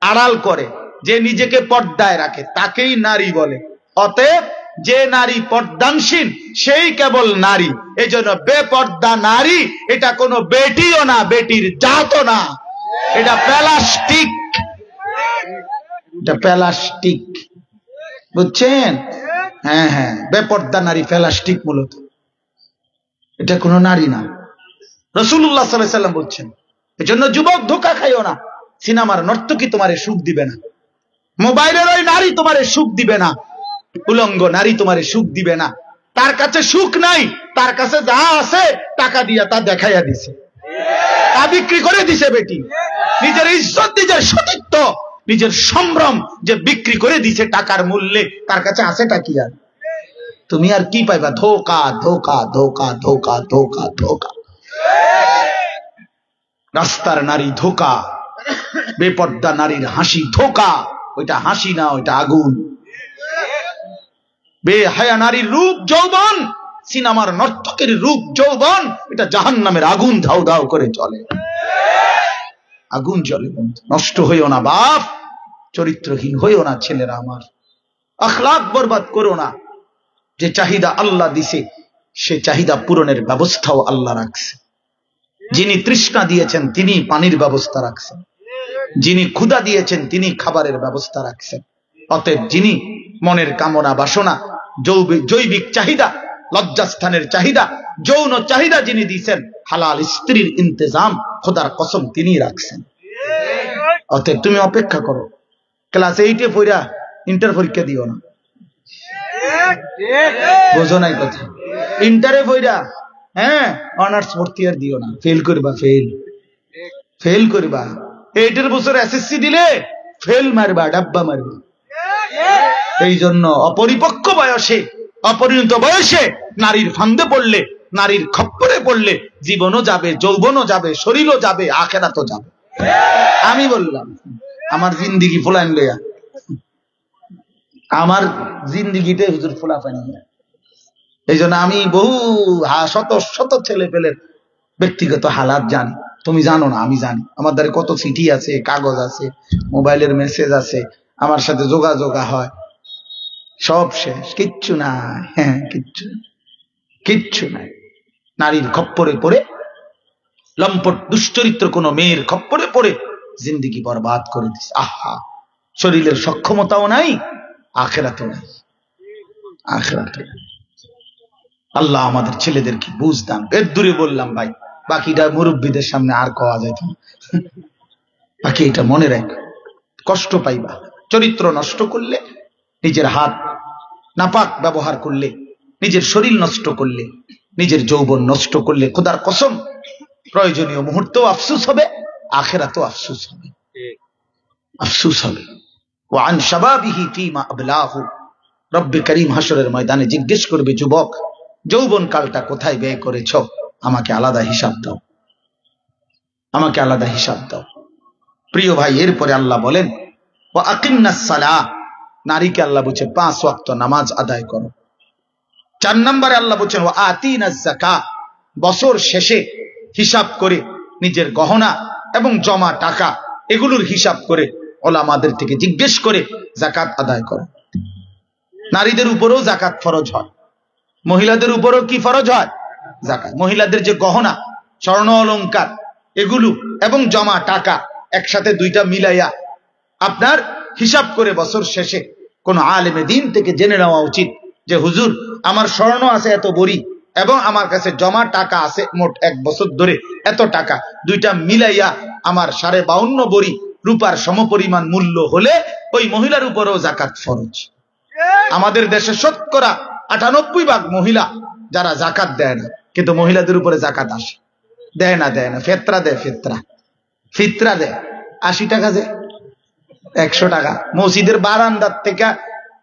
আড়াল করে, যে নিজেকে পর্দায় রাখে, তাকেই নারী বলে। অতএব যে নারী পর্দানশীল সেই কেবল নারী। এজন্য বেপর্দা নারী এটা কোনো বেটিও না, বেটির জাতও না, এটা প্লাস্টিক, এটা প্লাস্টিক, বুঝছেন? হ্যাঁ হ্যাঁ, বেপর্দা নারী প্লাস্টিক, মূলত এটা কোনো নারী না। রাসূলুল্লাহ সাল্লাল্লাহু আলাইহি সাল্লাম বলছেন এজন্য যুবক ধোঁকা খাইও না। সিনেমার নর্তকী তোমারে সুখ দিবে না, মোবাইলের ওই নারী তোমারে সুখ দিবে না, উলঙ্গ নারী তোমারে সুখ দিবে না। তার কাছে সুখ নাই, তার কাছে যা আছে টাকা দিয়া তা দেখাইয়া দিছে, তা বিক্রি করে দিছে। বেটি নিজের ইজ্জত, নিজের সতীত্ব, নিজের সম্ভ্রম যে বিক্রি করে দিছে টাকার মূল্যে, তার কাছে আছেটা কি? আর তুমি আর কি পাইবা? ধোকা, ধোকা, ধোকা, ধোকা, ধোকা, ধোকা। রাস্তার নারী ধোকা, বেপর্দা নারীর হাসি ধোকা, ওইটা হাসি না, ওইটা আগুন। বেহায়া নারীর রূপ যৌবন, সিনেমার নর্তকের রূপ যৌবন, এটা জাহান্নামের আগুন ধাউ ধাউ করে চলে, আগুন জ্বলে। নষ্ট হইও না বাপ, চরিত্রহীন হইও না ছেলেরা আমার, আখলাক বরবাদ করো না। যে চাহিদা আল্লাহ দিছে সে চাহিদা পূরণের ব্যবস্থাও আল্লাহ রাখছে। যিনি তৃষ্ণা দিয়েছেন তিনি পানির ব্যবস্থা রাখছেন, যিনি ক্ষুধা দিয়েছেন তিনি খাবারের ব্যবস্থা রাখছেন। অতএব যিনি মনের কামনা বাসনা, জৈবিক চাহিদা, লজ্জাস্থানের চাহিদা, যৌন চাহিদা যিনি দিয়েছেন, হালাল স্ত্রীর ইন্তজাম খোদার কসম তিনি রাখছেন। অতএব তুমি অপেক্ষা করো, ক্লাস 8-এ পড়া ইন্টার পরীক্ষা দিও না, বোঝো নাই কথা? ইন্টারে পড়া হ্যাঁ অনার্স ভর্তি আর দিও না, ফেল করবা, ফেল, ফেল করবা। 8-এর বছর এসএসসি দিলে ফেল মারবা, ডাব্বা মারবা। এই জন্য অপরিপক্ক বয়সে, অপরিণত বয়সে নারীর ফান্দে পড়লে, নারীর খপ্পরে পড়লে জীবনও যাবে, যৌবনও যাবে, শরীরও যাবে, আখিরাতও যাবে। আমি বললাম আমার জিন্দিগি ফুলাইন লইয়া, আমার জিন্দিগিতে হুজুর ফুলা পানি। এই জন্য আমি বহু শত শত ছেলে পেলের ব্যক্তিগত হালাত জানি, তুমি জানো না, আমি জানি। আমার দ্বারা কত চিঠি আছে, কাগজ আছে, মোবাইলের মেসেজ আছে, আমার সাথে যোগাযোগ হয়, সব শেষ, কিচ্ছু নাই। হ্যাঁ কিচ্ছু, কিচ্ছু নাই। নারীর খপ্পরে পড়ে, লম্পট দুশ্চরিত্র কোন মেয়ের খপ্পরে পড়ে জিন্দিগি বরবাদ করে দিস। আহা, শরীরের সক্ষমতাও নাই, আখিরাতও নাই, আখিরাতও নাই। আল্লাহ আমাদের ছেলেদেরকে বুঝ দান। এর দূরে বললাম ভাই, বাকিটা মুরব্বীদের সামনে আর কওয়া যায় না। বাকি এটা মনে রাখ, কষ্ট পাইবা। চরিত্র নষ্ট করলে, নিজের হাত নাপাক ব্যবহার করলে, নিজের শরীর নষ্ট করলে, নিজের যৌবন নষ্ট করলে, খোদার কসম প্রয়োজনীয় মুহূর্তেও আফসোস হবে, আখিরাতেও আফসোস হবে, আফসোস হবে। ওয়ান শাবাবিহি ফীমা আবলাহু, রব্বে করিম হাসরের ময়দানে জিজ্ঞেস করবে, যুবক যৌবন কালটা কোথায় ব্যয় করেছ? আমাকে আলাদা হিসাব দাও, আমাকে আলাদা হিসাব দাও। প্রিয় ভাই, এরপরে আল্লাহ বলেন ওয়া আকিমনাস সালাহ, নারীকে আল্লাহ বলছে 5 ওয়াক্ত নামাজ আদায় করো। 4 নম্বরে আল্লাহ বলছেন ওয়া আতিনাজ যাকাত, বছর শেষে হিসাব করে নিজের গহনা এবং জমা টাকা এগুলোর হিসাব করে ওলামাদের থেকে জিজ্ঞেস করে যাকাত আদায় করো। নারীদের উপরেও যাকাত ফরজ হয়, মহিলাদের উপরেও কি ফরজ হয়? যাকাত। মহিলাদের যে গহনা, স্বর্ণ অলংকার এগুলো এবং জমা টাকা একসাথে দুইটা মিলাইয়া আপনার হিসাব করে বছর শেষে কোন আলেমে দিন থেকে জেনে নেওয়া উচিত যে হুজুর আমার স্বর্ণ আছে এত ভরি এবং আমার কাছে জমা টাকা আছে মোট 1 বছর ধরে এত টাকা, দুইটা মিলাইয়া আমার 52.5 ভরি রূপার সমপরিমাণ মূল্য হলে ওই মহিলার উপরেও যাকাত ফরজ। আমাদের দেশে শতকরা 98% মহিলা যারা যাকাত দেয় না, কিন্তু মহিলাদের উপরে যাকাত আসে। দেয় না ফেতরা দেয়, ফিতরা দেয় 80 টাকা দেয়, 100 টাকা। মসজিদের বারান্দার থেকে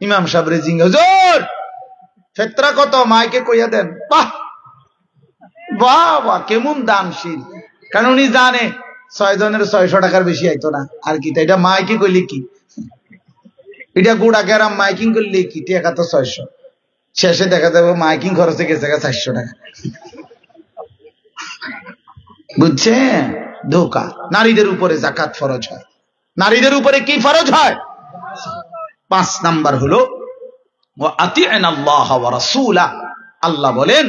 ইমাম সাহেব রেজিং, হুজুর ফেতরা কত? মাইকে কইয়া দেন। বাহ বাহ বাহ, কেমন দানশীল। কারণ উনি জানে 6 জনের 600 টাকার বেশি আইতো না। আর কি এটা মাইকে কইলে কি, এটা গোড়া গ্যারাম মাইকিং করলে কি টাকা তো 600, শেষে দেখা যাবে মাইকিং খরচে গেছে 400 টাকা। বুঝছেন? ধোকা। নারীদের উপরে যাকাত ফরজ হয়। নারীদের উপরে কি ফরজ হয়? 5 নাম্বার হলো আতি'নাল্লাহ ওয়া রাসূলা, আল্লাহ বলেন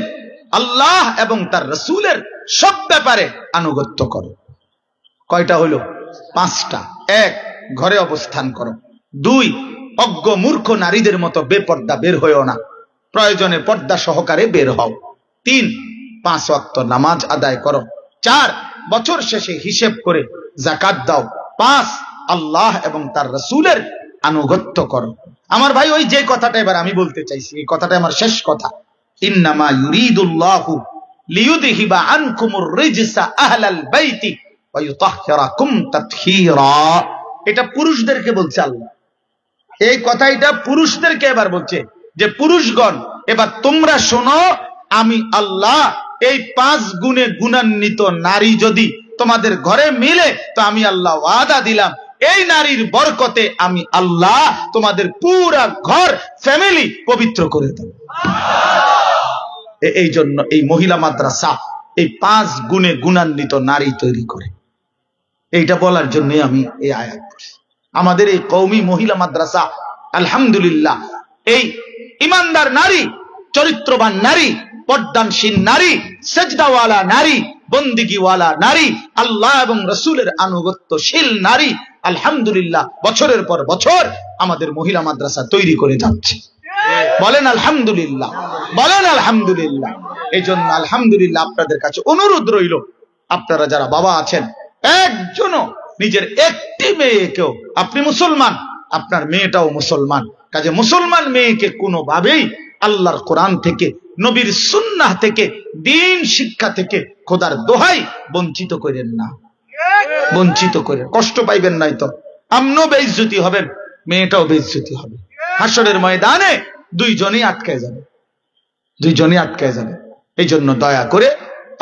আল্লাহ এবং তার রাসূলের সব ব্যাপারে আনুগত্য করো। কয়টা হলো? 5টা। 1, ঘরে অবস্থান করো। 2, অজ্ঞ মূর্খ নারীদের মতো বেপর্দা বের হয়েও না, প্রয়োজনে পর্দা সহকারে বের হও। 3, 5 ওয়াক্ত নামাজ আদায় করো। 4, বছর শেষে হিসেব করে যাকাত দাও। 5, আল্লাহ এবং তার রাসূলের আনুগত্য করো। আমার ভাই, ওই যে কথাটা এবার আমি বলতে চাইছি, এই কথাটা আমার শেষ কথা। ইন্নামা ইউরিদুল্লাহু লিইউযহিবা আনকুমুর রিজসা আহলাল বাইতি ওয়া ইউতাহহিরাকুম তাতহীরা। এটা পুরুষদেরকে বলছে আল্লাহ। এই কথা এটা পুরুষদেরকে এবার বলছে যে পুরুষগণ এবার তোমরা শোনো, আমি আল্লাহ এই 5 গুণে গুণান্বিত নারী যদি তোমাদের ঘরে মিলে তো আমি আল্লাহ ওয়াদা দিলাম এই নারীর বরকতে আমি আল্লাহ তোমাদের পুরা ঘর ফ্যামিলি পবিত্র করে দেব। এই জন্য এই মহিলা মাদ্রাসা এই 5 গুণে গুণান্বিত নারী তৈরি করে। এইটা বলার জন্যই আমি এই আয়াত পড়ছি। আমাদের এই কওমি মহিলা মাদ্রাসা আলহামদুলিল্লাহ এই ইমানদার নারী, চরিত্রবান নারী, পর্দানশীল নারী, সেজদাওয়ালা নারী, বন্দিগিওয়ালা নারী, আল্লাহ এবং রাসূলের আনুগত্যশীল নারী আলহামদুলিল্লাহ বছরের পর বছর আমাদের মহিলা মাদ্রাসা তৈরি করে যাচ্ছে। বলেন আলহামদুলিল্লাহ, বলেন আলহামদুলিল্লাহ। এই জন্য আলহামদুলিল্লাহ আপনাদের কাছে অনুরোধ রইল, আপনারা যারা বাবা আছেন একজনও নিজের একটি মেয়েকেও, আপনি মুসলমান, আপনার মেয়েটাও মুসলমান, কাজে মুসলমান মেয়েকে কোনোভাবেই আল্লাহর কোরআন থেকে, নবীর সুন্নাহ থেকে, দ্বীন শিক্ষা থেকে খোদার দোহাই বঞ্চিত করেন না, বঞ্চিত করেন। কষ্ট পাইবেন নাই তো আপনিও বেইজ্জতি হবেন, মেয়েটাও বেইজ্জতি হবে। হাসরের ময়দানে দুইজনই আটকায় যাবে, দুইজনই আটকায় যাবে। এই জন্য দয়া করে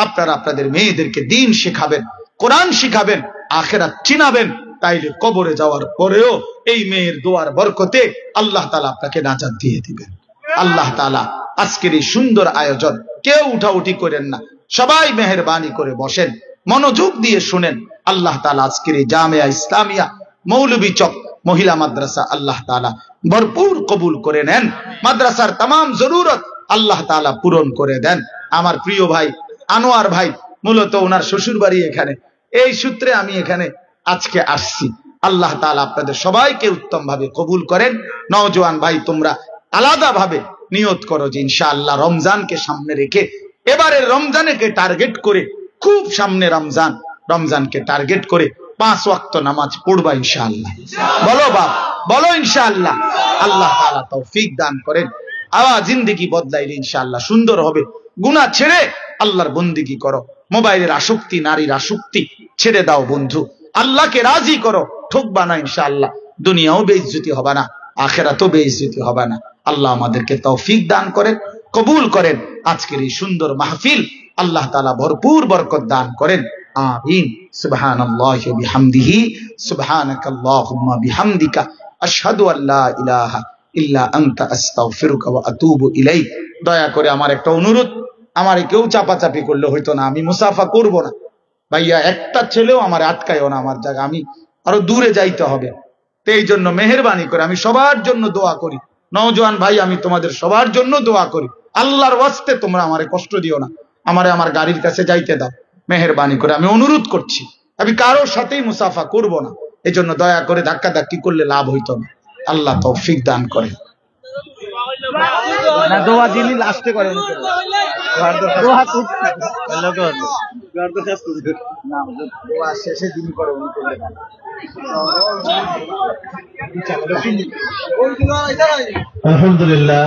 আপনারা আপনাদের মেয়েদেরকে দ্বীন শেখাবেন, কোরআন শিখাবেন, আখিরাত চিনাবেন, তাইলে কবরে যাওয়ার পরেও এই মেয়ের দোয়ার বরকতে আল্লাহ তাআলা আপনাকে নাজাত দিয়ে দিবেন। আল্লাহ তাআলা আজকের এই সুন্দর আয়োজন, কেউ উঠাউঠি করেন না, সবাই মেহেরবানি করে বসেন, মনোযোগ দিয়ে শুনেন। আল্লাহ তাআলা আজকের এই জামিয়া ইসলামিয়া মৌলভী চক মহিলা মাদ্রাসা আল্লাহ তাআলা ভরপুর কবুল করে নেন। মাদ্রাসার तमाम জরুরত আল্লাহ তাআলা পূরণ করে দেন। আমার প্রিয় ভাই আনোয়ার ভাই, মূলত ওনার শ্বশুর বাড়ি এখানে, এই সূত্রে আমি এখানে আজকে আসছি। আল্লাহ তাআলা আপনাদের সবাইকে উত্তম ভাবে কবুল করেন। নওজোয়ান ভাই, তোমরা আলাদা ভাবে নিয়ত করো যে ইনশাআল্লাহ রমজানকে সামনে রেখে, এবারে রমজানকে টার্গেট করে, খুব সামনে রমজান, রমজানকে টার্গেট করে 5 ওয়াক্ত নামাজ পড়বা ইনশাআল্লাহ। বলো বাপ, বলো ইনশাআল্লাহ। আল্লাহ তাআলা তৌফিক দান করেন। আওয়াজ জিন্দেগি বদলাইলে ইনশাআল্লাহ সুন্দর হবে। গুনাহ ছেড়ে আল্লাহর বন্দেগী করো। মোবাইলের আসক্তি, নারীর আসক্তি ছেড়ে দাও বন্ধু। আল্লাহকে রাজি করো, ঠকবা না ইনশাআল্লাহ। দুনিয়াও বেইজ্জতি হবে না, আখিরাতও বেইজ্জতি হবে না। আল্লাহ আমাদেরকে তৌফিক দান করেন, কবুল করেন। আজকের এই সুন্দর মাহফিল আল্লাহ তাআলা ভরপুর বরকত দান করেন। আমিন। সুবহানাল্লাহি ওয়া বিহামদিহি সুবহানাকাল্লাহুম্মা বিহামদিকা আশহাদু আল্লা ইলাহা ইল্লা আনতা আস্তাগফিরুকা ওয়া আতুবু ইলাইক। দয়া করে আমার একটা অনুরোধ, আমারে কেউ চাপাচাপি করলে হইতো না, আমি মুসাফা করব না ভাইয়া, একটা ছেলেও আমার আটকায়ও না আমার জায়গা, আমি আরো দূরে যাইতে হবে। তো এই জন্য মেহেরবানি করে আমি সবার জন্য দোয়া করি, নওজোয়ান ভাই আমি তোমাদের সবার জন্য দোয়া করি, আল্লাহর ওয়াস্তে তোমরা আমারে কষ্ট দিও না, আমারে আমার গাড়ির কাছে যাইতে দাও, মেহেরবানি করে আমি অনুরোধ করছি। আমি কারোর সাথেই মুসাফা করব না, এই জন্য দয়া করে ধাক্কা ধাক্কি করলে লাভ হইতো না। আল্লাহ তৌফিক দান করে। না দোয়া দিলি লাস্টে করে দোয়া খুব দোয়া শেষে দিন করে উনি করলে আলহামদুলিল্লাহ।